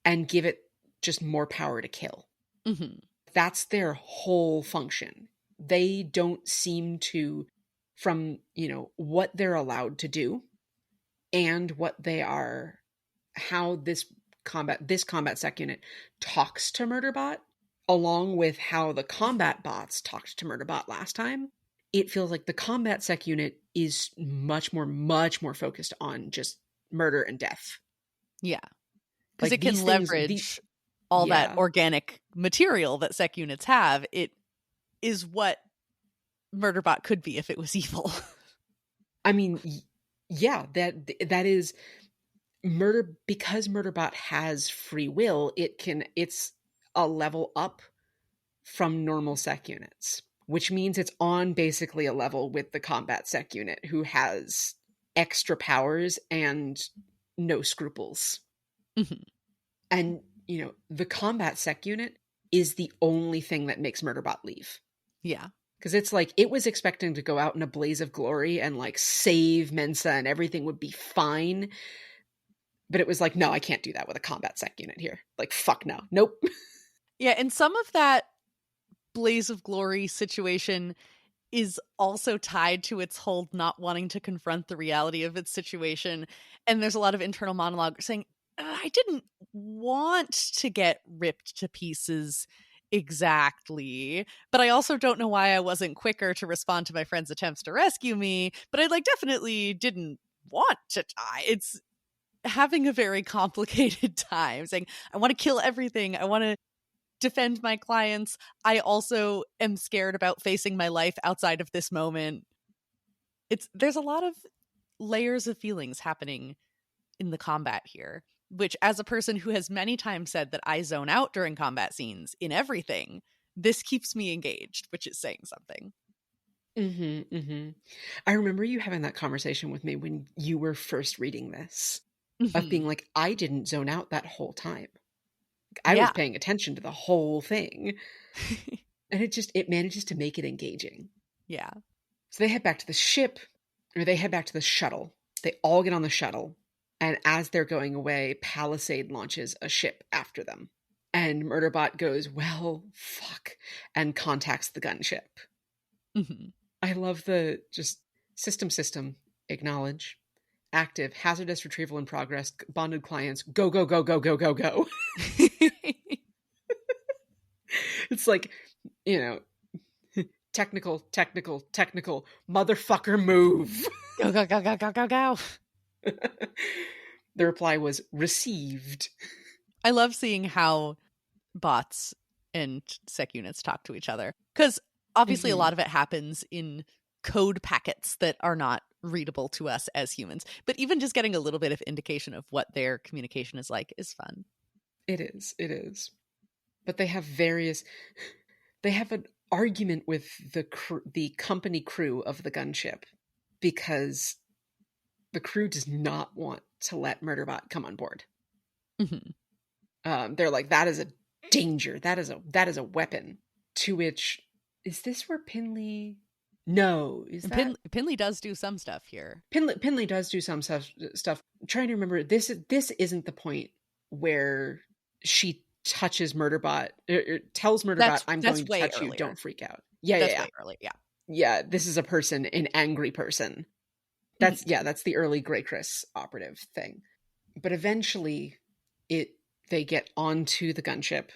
and give it just more power to kill. Mm-hmm. That's their whole function. They don't seem to, from, what they're allowed to do, and what they are, how this combat sec unit talks to Murderbot, along with how the combat bots talked to Murderbot last time, it feels like the combat sec unit is much more focused on just murder and death. Yeah. Because Like it can leverage all that organic material that sec units have. It is what Murderbot could be if it was evil. I mean, yeah, that is murder, because Murderbot has free will. It's a level up from normal sec units, which means it's on basically a level with the combat sec unit, who has extra powers and no scruples. Mm-hmm. And, the combat sec unit is the only thing that makes Murderbot leave. Yeah. Because it's like, it was expecting to go out in a blaze of glory and like save Mensa and everything would be fine. But it was like, no, I can't do that with a combat sec unit here. Like, fuck no. Nope. Yeah, and some of that blaze of glory situation is also tied to its whole not wanting to confront the reality of its situation. And there's a lot of internal monologue saying, I didn't want to get ripped to pieces exactly, but I also don't know why I wasn't quicker to respond to my friend's attempts to rescue me, but I definitely didn't want to die. It's having a very complicated time saying, I want to kill everything. I want to defend my clients. I also am scared about facing my life outside of this moment. There's a lot of layers of feelings happening in the combat here, which, as a person who has many times said that I zone out during combat scenes in everything, this keeps me engaged, which is saying something. Mm-hmm, mm-hmm. I remember you having that conversation with me when you were first reading this, of being like, I didn't zone out that whole time. I was paying attention to the whole thing. And it manages to make it engaging. Yeah. So they head back to the ship, or they head back to the shuttle. They all get on the shuttle. And as they're going away, Palisade launches a ship after them. And Murderbot goes, well, fuck, and contacts the gunship. Mm-hmm. I love the just system, acknowledge, active, hazardous retrieval in progress, bonded clients, go, go, go, go, go, go, go. It's like, technical, motherfucker move. Go, go, go, go, go, go, go. The reply was received. I love seeing how bots and sec units talk to each other. Because obviously a lot of it happens in code packets that are not readable to us as humans. But even just getting a little bit of indication of what their communication is like is fun. It is. But they have an argument with the company crew of the gunship, because the crew does not want to let Murderbot come on board. Mm-hmm. They're like, that is a danger. That is a weapon. To which, is this where Pinley? No, is that Pinley does do some stuff here. Pinley does do some stuff. I'm trying to remember. This isn't the point where she touches Murderbot. Tells Murderbot, "I'm going to touch earlier. You. Don't freak out." Yeah, that's yeah. Way early, yeah. Yeah, this is a person, an angry person. That's that's the early Grey Chris operative thing. But eventually, they get onto the gunship.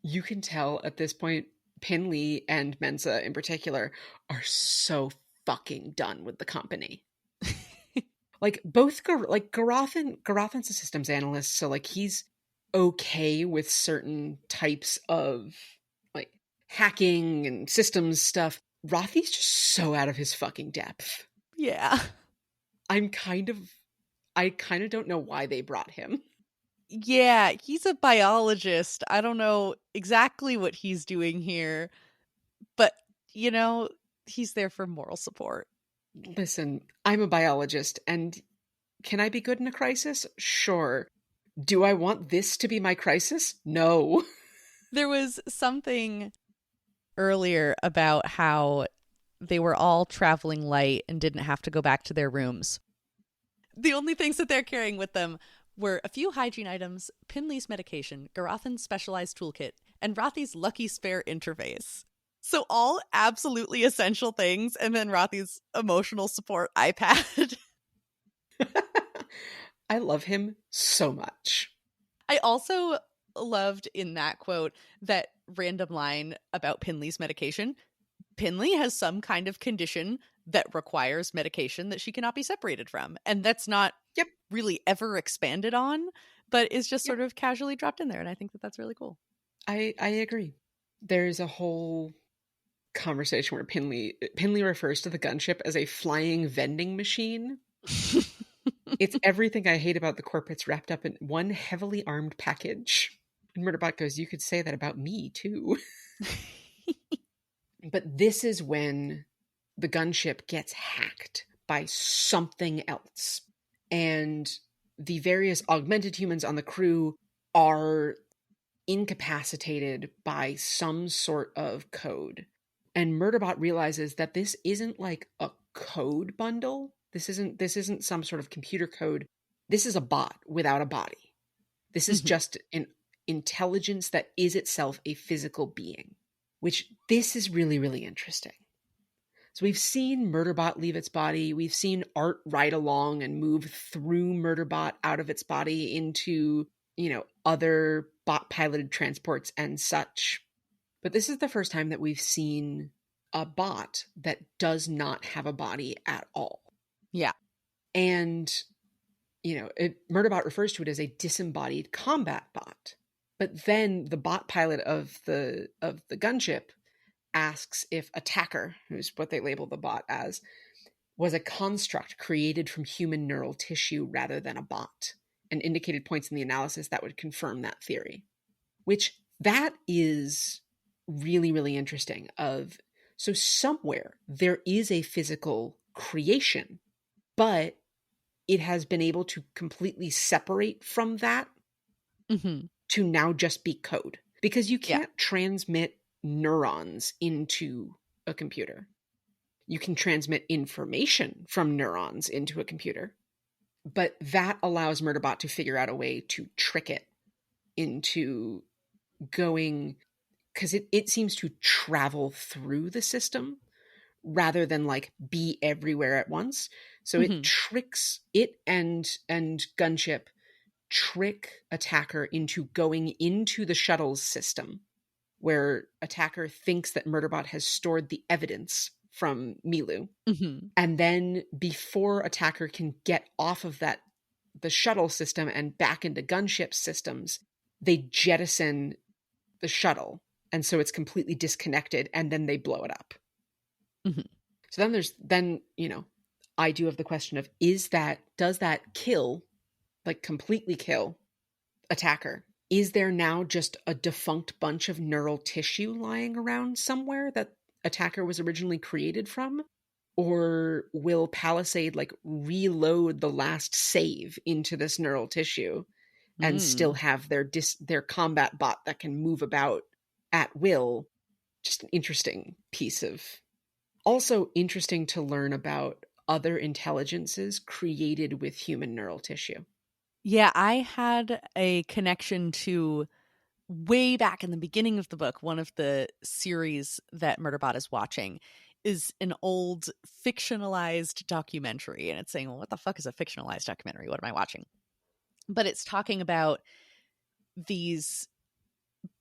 You can tell at this point, Pinley and Mensa in particular are so fucking done with the company. Like both, Garothan's a systems analyst, so like he's okay with certain types of like hacking and systems stuff. Rothy's just so out of his fucking depth. Yeah. I kind of don't know why they brought him. Yeah, he's a biologist. I don't know exactly what he's doing here, but he's there for moral support. Listen, I'm a biologist, and can I be good in a crisis? Sure. Do I want this to be my crisis? No. There was something earlier about how they were all traveling light and didn't have to go back to their rooms. The only things that they're carrying with them were a few hygiene items, Pinley's medication, Garothan's specialized toolkit, and Rothy's lucky spare interface. So all absolutely essential things, and then Rothy's emotional support iPad. I love him so much. I also loved in that quote that random line about Pinley's medication. Pinley has some kind of condition that requires medication that she cannot be separated from. And that's not Yep. really ever expanded on, but is just Yep. sort of casually dropped in there. And I think that that's really cool. I agree. There's a whole conversation where Pinley refers to the gunship as a flying vending machine. It's everything I hate about the corporates wrapped up in one heavily armed package. And Murderbot goes, you could say that about me too. But this is when the gunship gets hacked by something else. And the various augmented humans on the crew are incapacitated by some sort of code. And Murderbot realizes that this isn't like a code bundle. This isn't some sort of computer code. This is a bot without a body. This is just an intelligence that is itself a physical being, which this is really, really interesting. So we've seen Murderbot leave its body. We've seen Art ride along and move through Murderbot out of its body into, other bot-piloted transports and such. But this is the first time that we've seen a bot that does not have a body at all. Yeah. And, Murderbot refers to it as a disembodied combat bot. But then the bot pilot of the gunship asks if Attacker, who's what they label the bot as, was a construct created from human neural tissue rather than a bot, and indicated points in the analysis that would confirm that theory. Which, that is really, really interesting. So somewhere there is a physical creation, but it has been able to completely separate from that to now just be code. Because you can't transmit neurons into a computer. You can transmit information from neurons into a computer. But that allows Murderbot to figure out a way to trick it into going, because it seems to travel through the system rather than like be everywhere at once. So it tricks it and Gunship trick Attacker into going into the shuttle's system, where Attacker thinks that Murderbot has stored the evidence from Milu. And then before Attacker can get off of the shuttle system and back into Gunship's systems, they jettison the shuttle. And so it's completely disconnected, and then they blow it up. So then I do have the question of, does that kill, like completely kill Attacker? Is there now just a defunct bunch of neural tissue lying around somewhere that Attacker was originally created from? Or will Palisade like reload the last save into this neural tissue and still have their combat bot that can move about at will? Just an interesting piece of... Also interesting to learn about other intelligences created with human neural tissue. Yeah, I had a connection to, way back in the beginning of the book, one of the series that Murderbot is watching is an old fictionalized documentary. And it's saying, well, what the fuck is a fictionalized documentary? What am I watching? But it's talking about these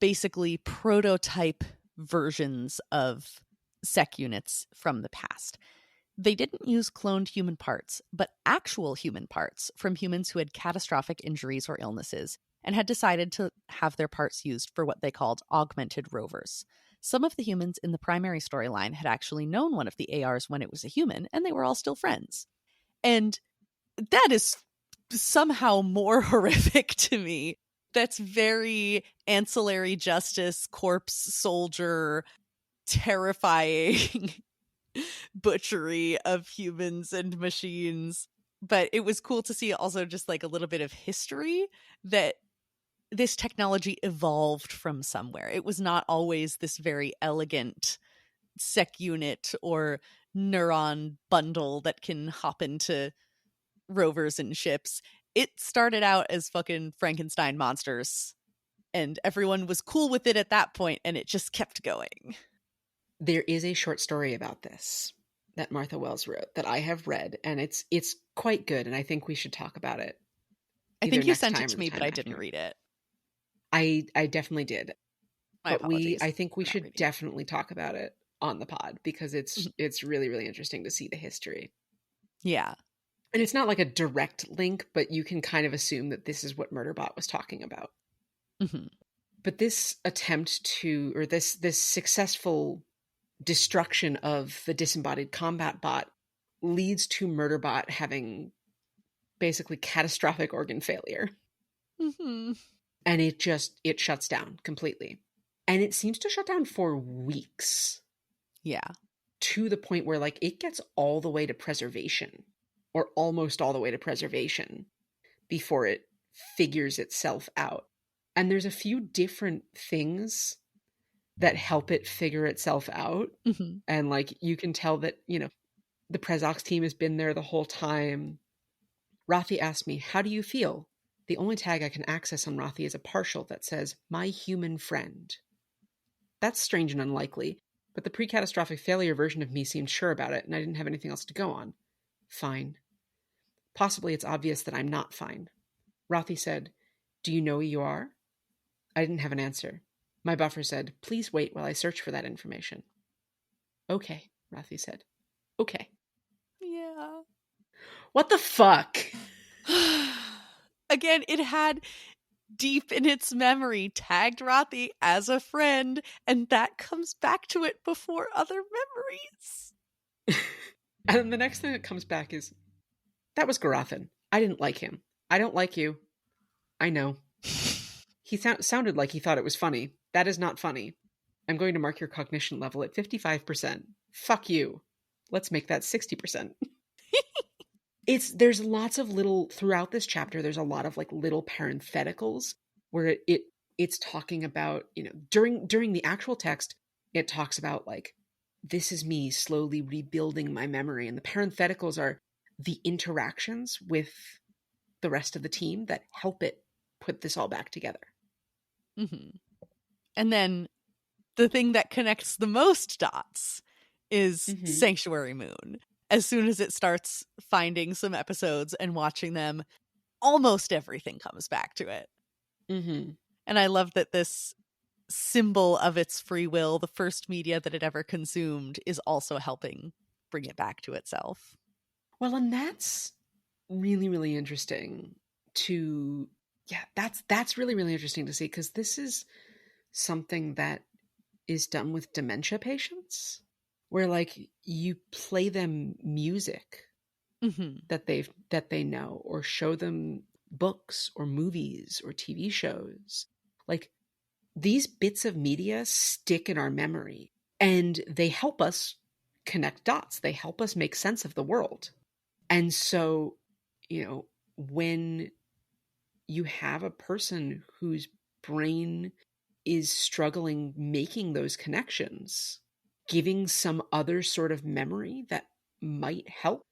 basically prototype versions of sec units from the past. They didn't use cloned human parts, but actual human parts from humans who had catastrophic injuries or illnesses and had decided to have their parts used for what they called augmented rovers. Some of the humans in the primary storyline had actually known one of the ARs when it was a human, and they were all still friends. And that is somehow more horrific to me. That's very ancillary justice, corpse soldier, terrifying butchery of humans and machines. But it was cool to see also just like a little bit of history that this technology evolved from somewhere. It was not always this very elegant sec unit or neuron bundle that can hop into rovers and ships. It started out as fucking Frankenstein monsters, and everyone was cool with it at that point, and it just kept going. There is a short story about this that Martha Wells wrote that I have read, and it's quite good, and I think we should talk about it. I either think you next sent it time to or the me, but time I didn't after. read it. I definitely did. My But apologies I think we for not should reading. definitely talk about it on the pod because it's really, really interesting to see the history. Yeah. And it's not like a direct link, but you can kind of assume that this is what Murderbot was talking about. Mhm. But this attempt to, or this successful destruction of the disembodied combat bot leads to Murderbot having basically catastrophic organ failure. Mhm. And it shuts down completely. And it seems to shut down for weeks. Yeah. To the point where like it gets all the way to preservation, or almost all the way to preservation, before it figures itself out. And there's a few different things that help it figure itself out. Mhm. And like you can tell that, the PresAux team has been there the whole time. Rothy asked me, "How do you feel?" The only tag I can access on Rothy is a partial that says, "My human friend." That's strange and unlikely, but the pre-catastrophic failure version of me seemed sure about it, and I didn't have anything else to go on. Fine. Possibly it's obvious that I'm not fine. Rothy said, "Do you know who you are?" I didn't have an answer. My buffer said, "Please wait while I search for that information." Okay, Rothy said. Okay. Yeah. What the fuck? Again, it had deep in its memory tagged Rothy as a friend, and that comes back to it before other memories. And then the next thing that comes back is, "That was Garathan. I didn't like him. I don't like you. I know." He sounded like he thought it was funny. That is not funny. I'm going to mark your cognition level at 55%. Fuck you. Let's make that 60%. There's lots of little throughout this chapter, there's a lot of like little parentheticals where it's talking about, during the actual text, it talks about like, this is me slowly rebuilding my memory. And the parentheticals are the interactions with the rest of the team that help it put this all back together. Mhm. And then the thing that connects the most dots is Sanctuary Moon. As soon as it starts finding some episodes and watching them, almost everything comes back to it. Mm-hmm. And I love that this symbol of its free will, the first media that it ever consumed, is also helping bring it back to itself. Well, and that's really, really interesting to, yeah, that's really, really interesting to see, because this is something that is done with dementia patients, where like you play them music Mm-hmm. that they know, or show them books or movies or TV shows. Like these bits of media stick in our memory, and they help us connect dots. They help us make sense of the world. And so, when you have a person whose brain is struggling making those connections, giving some other sort of memory that might help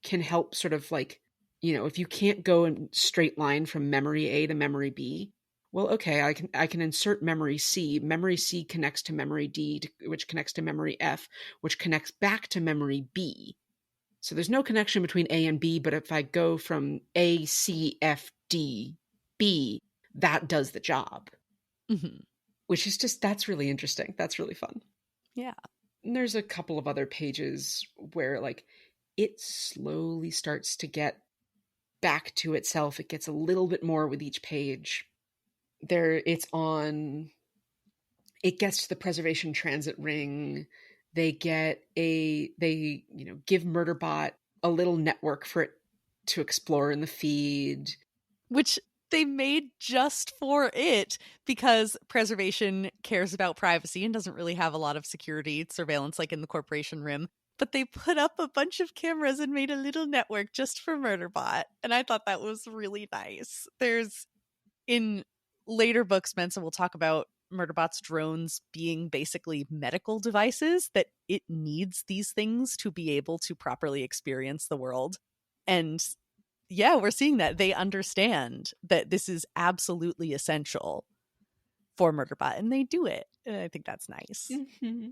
can help sort of like, if you can't go in straight line from memory A to memory B, well, okay, I can insert memory C. Memory C connects to memory D, which connects to memory F, which connects back to memory B. So there's no connection between A and B, but if I go from A, C, F, D, B, that does the job. Mm-hmm. Which is that's really interesting. That's really fun. Yeah. And there's a couple of other pages where like it slowly starts to get back to itself. It gets a little bit more with each page. It gets to the preservation transit ring. They give Murderbot a little network for it to explore in the feed. Which they made just for it, because preservation cares about privacy and doesn't really have a lot of security surveillance like in the corporation rim. But they put up a bunch of cameras and made a little network just for Murderbot. And I thought that was really nice. There's, in later books, Mensa will talk about Murderbot's drones being basically medical devices, that it needs these things to be able to properly experience the world. And yeah, we're seeing that they understand that this is absolutely essential for Murderbot, and they do it. And I think that's nice. Mm-hmm.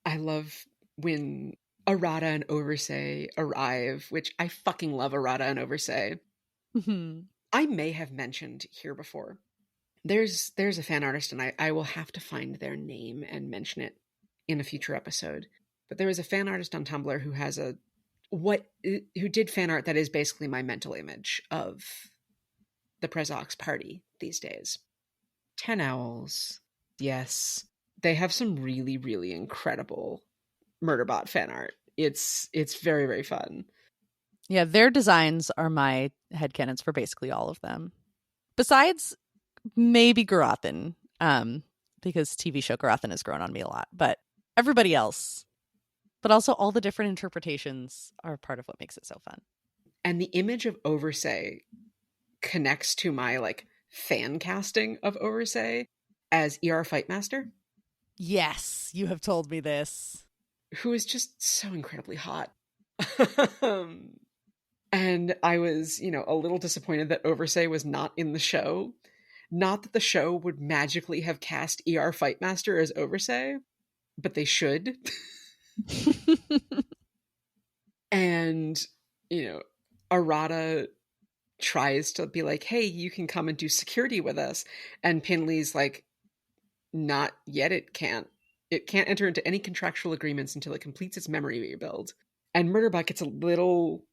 I love when Arata and Oversay arrive, which I fucking love Arata and Oversay. Mm-hmm. I may have mentioned here before. There's a fan artist, and I will have to find their name and mention it in a future episode. But there was a fan artist on Tumblr who has who did fan art that is basically my mental image of the PresAux party these days. 10 Owls. Yes. They have some really, really incredible Murderbot fan art. It's very, very fun. Yeah, their designs are my headcanons for basically all of them. Besides maybe Garothin, because TV show Garothin has grown on me a lot. But everybody else, but also all the different interpretations are part of what makes it so fun. And the image of Oversay connects to my like fan casting of Oversay as ER Fightmaster. Yes, you have told me this. Who is just so incredibly hot. And I was, a little disappointed that Oversay was not in the show. Not that the show would magically have cast ER Fightmaster as Oversay, but they should. And, Arata tries to be like, hey, you can come and do security with us. And Pinley's like, not yet, it can't. It can't enter into any contractual agreements until it completes its memory rebuild. And Murderbot gets a little,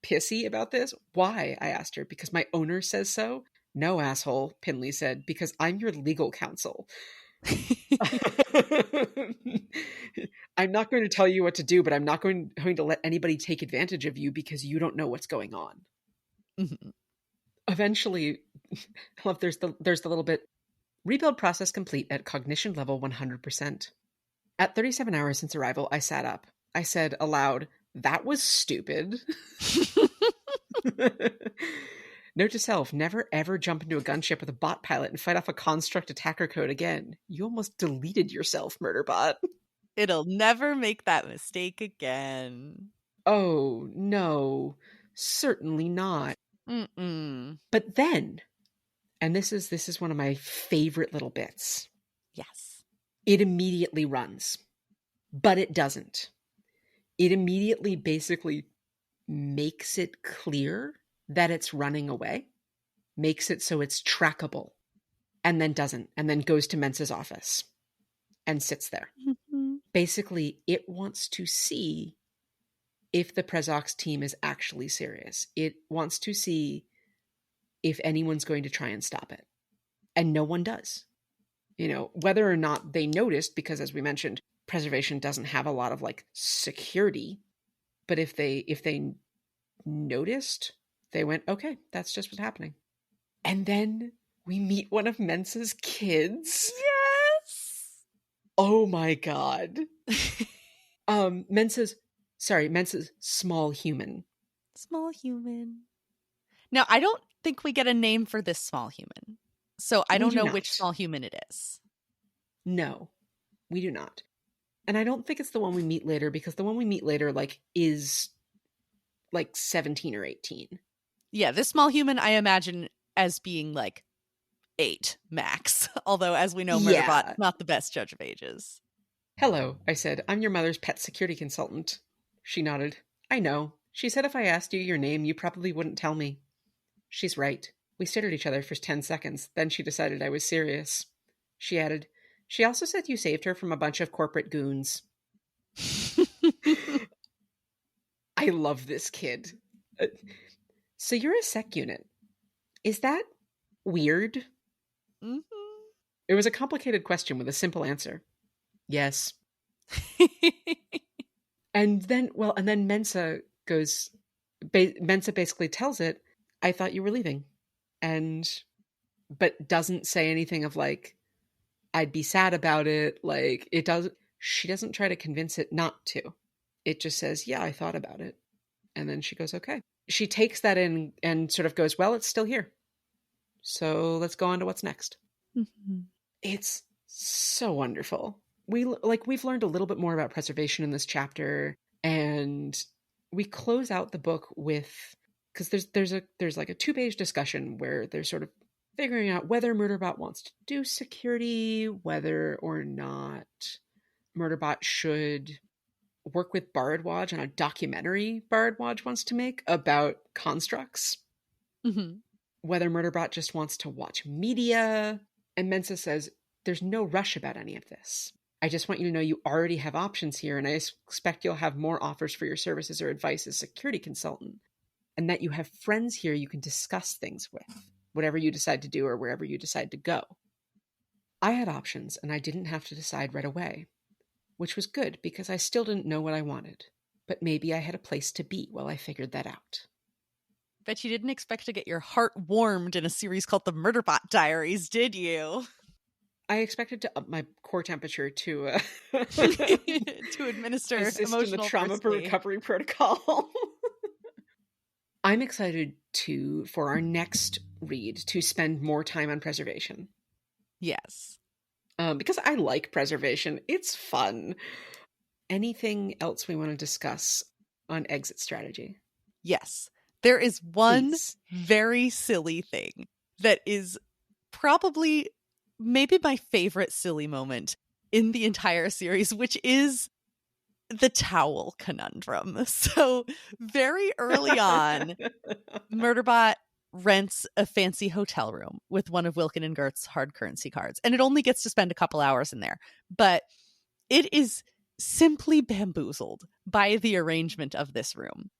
pissy about this. Why? I asked her. Because my owner says so? No, asshole, Pinley said, because I'm your legal counsel. I'm not going to tell you what to do, but I'm not going to let anybody take advantage of you because you don't know what's going on. Mm-hmm. Eventually, there's the little bit, rebuild process complete at cognition level 100%. At 37 hours since arrival, I sat up. I said aloud, that was stupid. Note to self, never ever jump into a gunship with a bot pilot and fight off a construct attacker code again. You almost deleted yourself, Murderbot. It'll never make that mistake again. Oh, no. Certainly not. Mm-mm. But then, and this is one of my favorite little bits. Yes. It immediately runs. But it doesn't. It immediately basically makes it clear that it's running away, makes it so it's trackable, and then doesn't, and then goes to Mensa's office and sits there. Mm-hmm. Basically, it wants to see if the PresAux team is actually serious. It wants to see if anyone's going to try and stop it. And no one does. Whether or not they noticed, because as we mentioned, preservation doesn't have a lot of security, but if they noticed, they went, okay, that's just what's happening. And then we meet one of Mensa's kids. Yes. Oh my God. Mensa's small human. Small human. Now, I don't think we get a name for this small human. So I don't know which small human it is. No, we do not. And I don't think it's the one we meet later, because the one we meet later is 17 or 18. Yeah, this small human I imagine as being 8 max. Although, as we know, Murderbot, not the best judge of ages. Hello, I said. I'm your mother's pet security consultant. She nodded. I know. She said if I asked you your name, you probably wouldn't tell me. She's right. We stared at each other for 10 seconds. Then she decided I was serious. She added, she also said you saved her from a bunch of corporate goons. I love this kid. So you're a sec unit. Is that weird? Mm-hmm. It was a complicated question with a simple answer. Yes. And then Mensa goes, Mensa basically tells it, I thought you were leaving. But doesn't say anything of I'd be sad about it. She doesn't try to convince it not to. It just says, yeah, I thought about it. And then she goes, okay. She takes that in and sort of goes, well, it's still here. So let's go on to what's next. Mm-hmm. It's so wonderful. We've learned a little bit more about preservation in this chapter, and we close out the book with, because there's a 2-page discussion where they're sort of figuring out whether Murderbot wants to do security, whether or not Murderbot should work with Bardwaj on a documentary Bardwaj wants to make about constructs. Mm-hmm. whether Murderbot just wants to watch media. And Mensa says, there's no rush about any of this. I just want you to know you already have options here, and I expect you'll have more offers for your services or advice as security consultant, and that you have friends here you can discuss things with, whatever you decide to do or wherever you decide to go. I had options, and I didn't have to decide right away, which was good because I still didn't know what I wanted, but maybe I had a place to be while I figured that out. Bet you didn't expect to get your heart warmed in a series called The Murderbot Diaries, did you? I expected to up my core temperature to to administer assist emotional in the trauma recovery protocol. I'm excited for our next read to spend more time on preservation. Yes. Because I like preservation. It's fun. Anything else we want to discuss on exit strategy? Yes. There is one Please. very silly thing that is probably maybe my favorite silly moment in the entire series, which is the towel conundrum. So very early on, Murderbot rents a fancy hotel room with one of Wilkin and Gert's hard currency cards, and it only gets to spend a couple hours in there. But it is simply bamboozled by the arrangement of this room.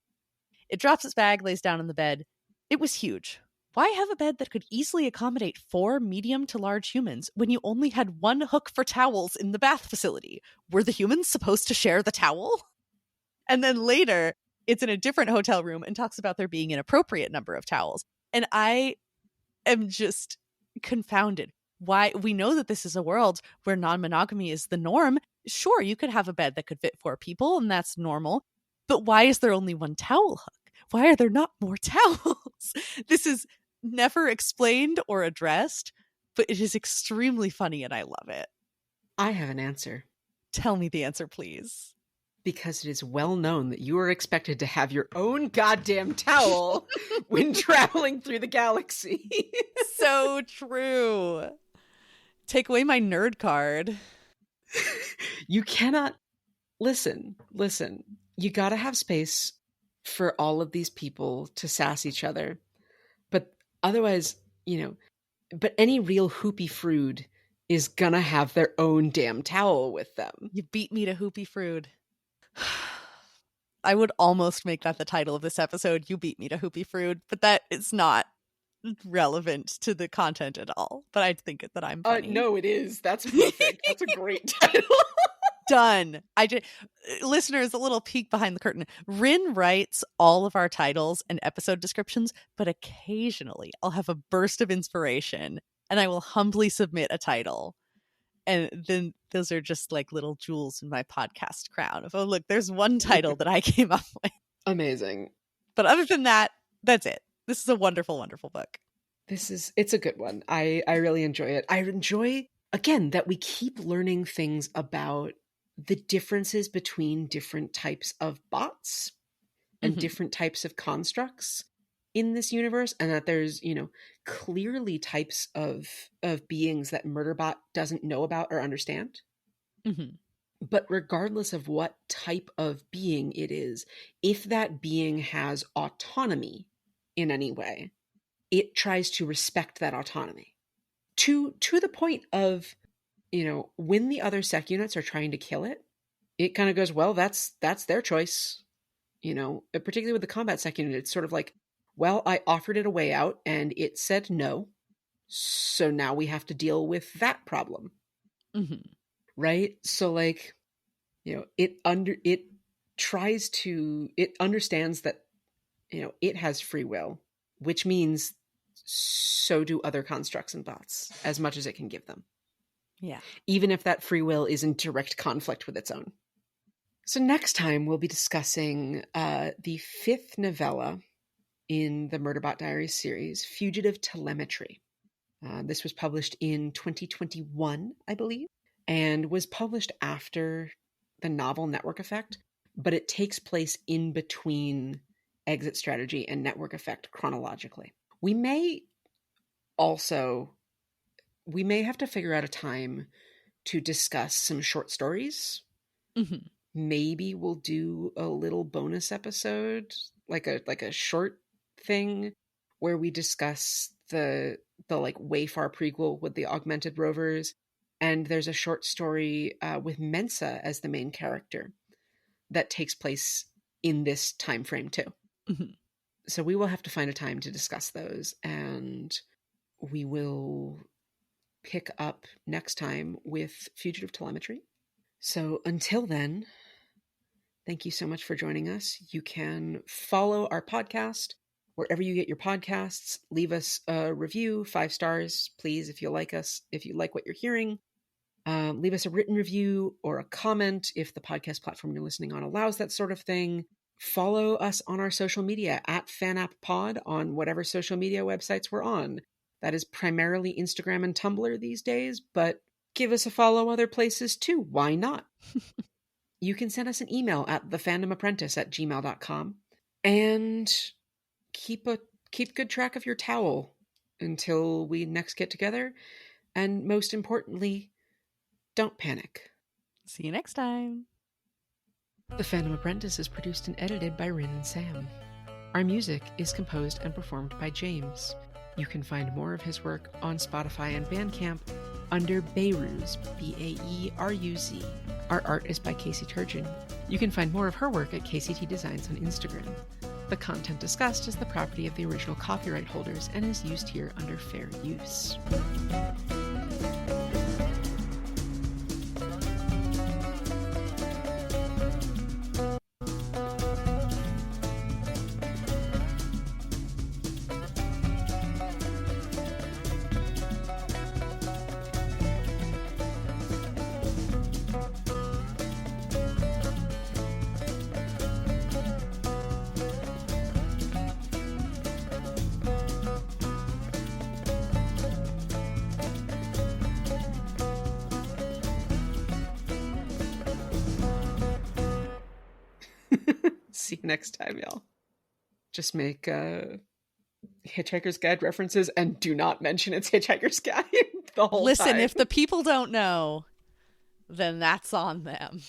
It drops its bag, lays down on the bed. It was huge. Why have a bed that could easily accommodate 4 medium to large humans when you only had one hook for towels in the bath facility? Were the humans supposed to share the towel? And then later, it's in a different hotel room and talks about there being an appropriate number of towels. And I am just confounded. Why? We know that this is a world where non-monogamy is the norm. Sure, you could have a bed that could fit 4 people, and that's normal. But why is there only one towel hook? Why are there not more towels? This is never explained or addressed, but it is extremely funny and I love it. I have an answer. Tell me the answer, please. Because it is well known that you are expected to have your own goddamn towel when traveling through the galaxy. So true. Take away my nerd card. You cannot... Listen. You gotta have space for all of these people to sass each other. But otherwise, but any real Hoopy Frood is gonna have their own damn towel with them. You beat me to Hoopy Frood. I would almost make that the title of this episode, You Beat Me to Hoopy Frood, but that is not relevant to the content at all. But I think that I'm funny. No, it is. That's perfect. That's a great title. Done. Listeners, a little peek behind the curtain. Rin writes all of our titles and episode descriptions, but occasionally I'll have a burst of inspiration and I will humbly submit a title. And then those are just like little jewels in my podcast crown of, oh, look, there's one title that I came up with. Amazing. But other than that, that's it. This is a wonderful, wonderful book. It's a good one. I really enjoy it. I enjoy, again, that we keep learning things about the differences between different types of bots and different types of constructs in this universe, and that there's, clearly types of beings that Murderbot doesn't know about or understand. But regardless of what type of being it is, if that being has autonomy in any way, it tries to respect that autonomy to the point of, when the other sec units are trying to kill it, it kind of goes, well, that's their choice. Particularly with the combat sec unit, it's sort of like, well, I offered it a way out and it said no. So now we have to deal with that problem. Right? So like, it understands that, it has free will, which means so do other constructs and bots as much as it can give them. Yeah. Even if that free will is in direct conflict with its own. So next time we'll be discussing the 5th novella in the Murderbot Diaries series, Fugitive Telemetry. This was published in 2021, I believe, and was published after the novel Network Effect, but it takes place in between Exit Strategy and Network Effect chronologically. We may have to figure out a time to discuss some short stories. Maybe we'll do a little bonus episode, like a short thing where we discuss the like way far prequel with the augmented rovers, and there's a short story with Mensa as the main character that takes place in this time frame too. Mm-hmm. So we will have to find a time to discuss those, and we will pick up next time with Fugitive Telemetry. So until then, thank you so much for joining us. You can follow our podcast wherever you get your podcasts. Leave us a review, 5 stars, please, if you like us, if you like what you're hearing. Leave us a written review or a comment if the podcast platform you're listening on allows that sort of thing. Follow us on our social media at FanAppPod on whatever social media websites we're on. That is primarily Instagram and Tumblr these days, but give us a follow other places too. Why not? You can send us an email at thefandomapprentice@gmail.com, and keep good track of your towel until we next get together. And most importantly, don't panic. See you next time. The Fandom Apprentice is produced and edited by Rin and Sam. Our music is composed and performed by James. You can find more of his work on Spotify and Bandcamp under Beiruz, Baeruz. Our art is by Casey Turgeon. You can find more of her work at KCT Designs on Instagram. The content discussed is the property of the original copyright holders and is used here under fair use. See you next time, y'all. Just make Hitchhiker's Guide references and do not mention it's Hitchhiker's Guide the whole time. Listen, if the people don't know, then that's on them.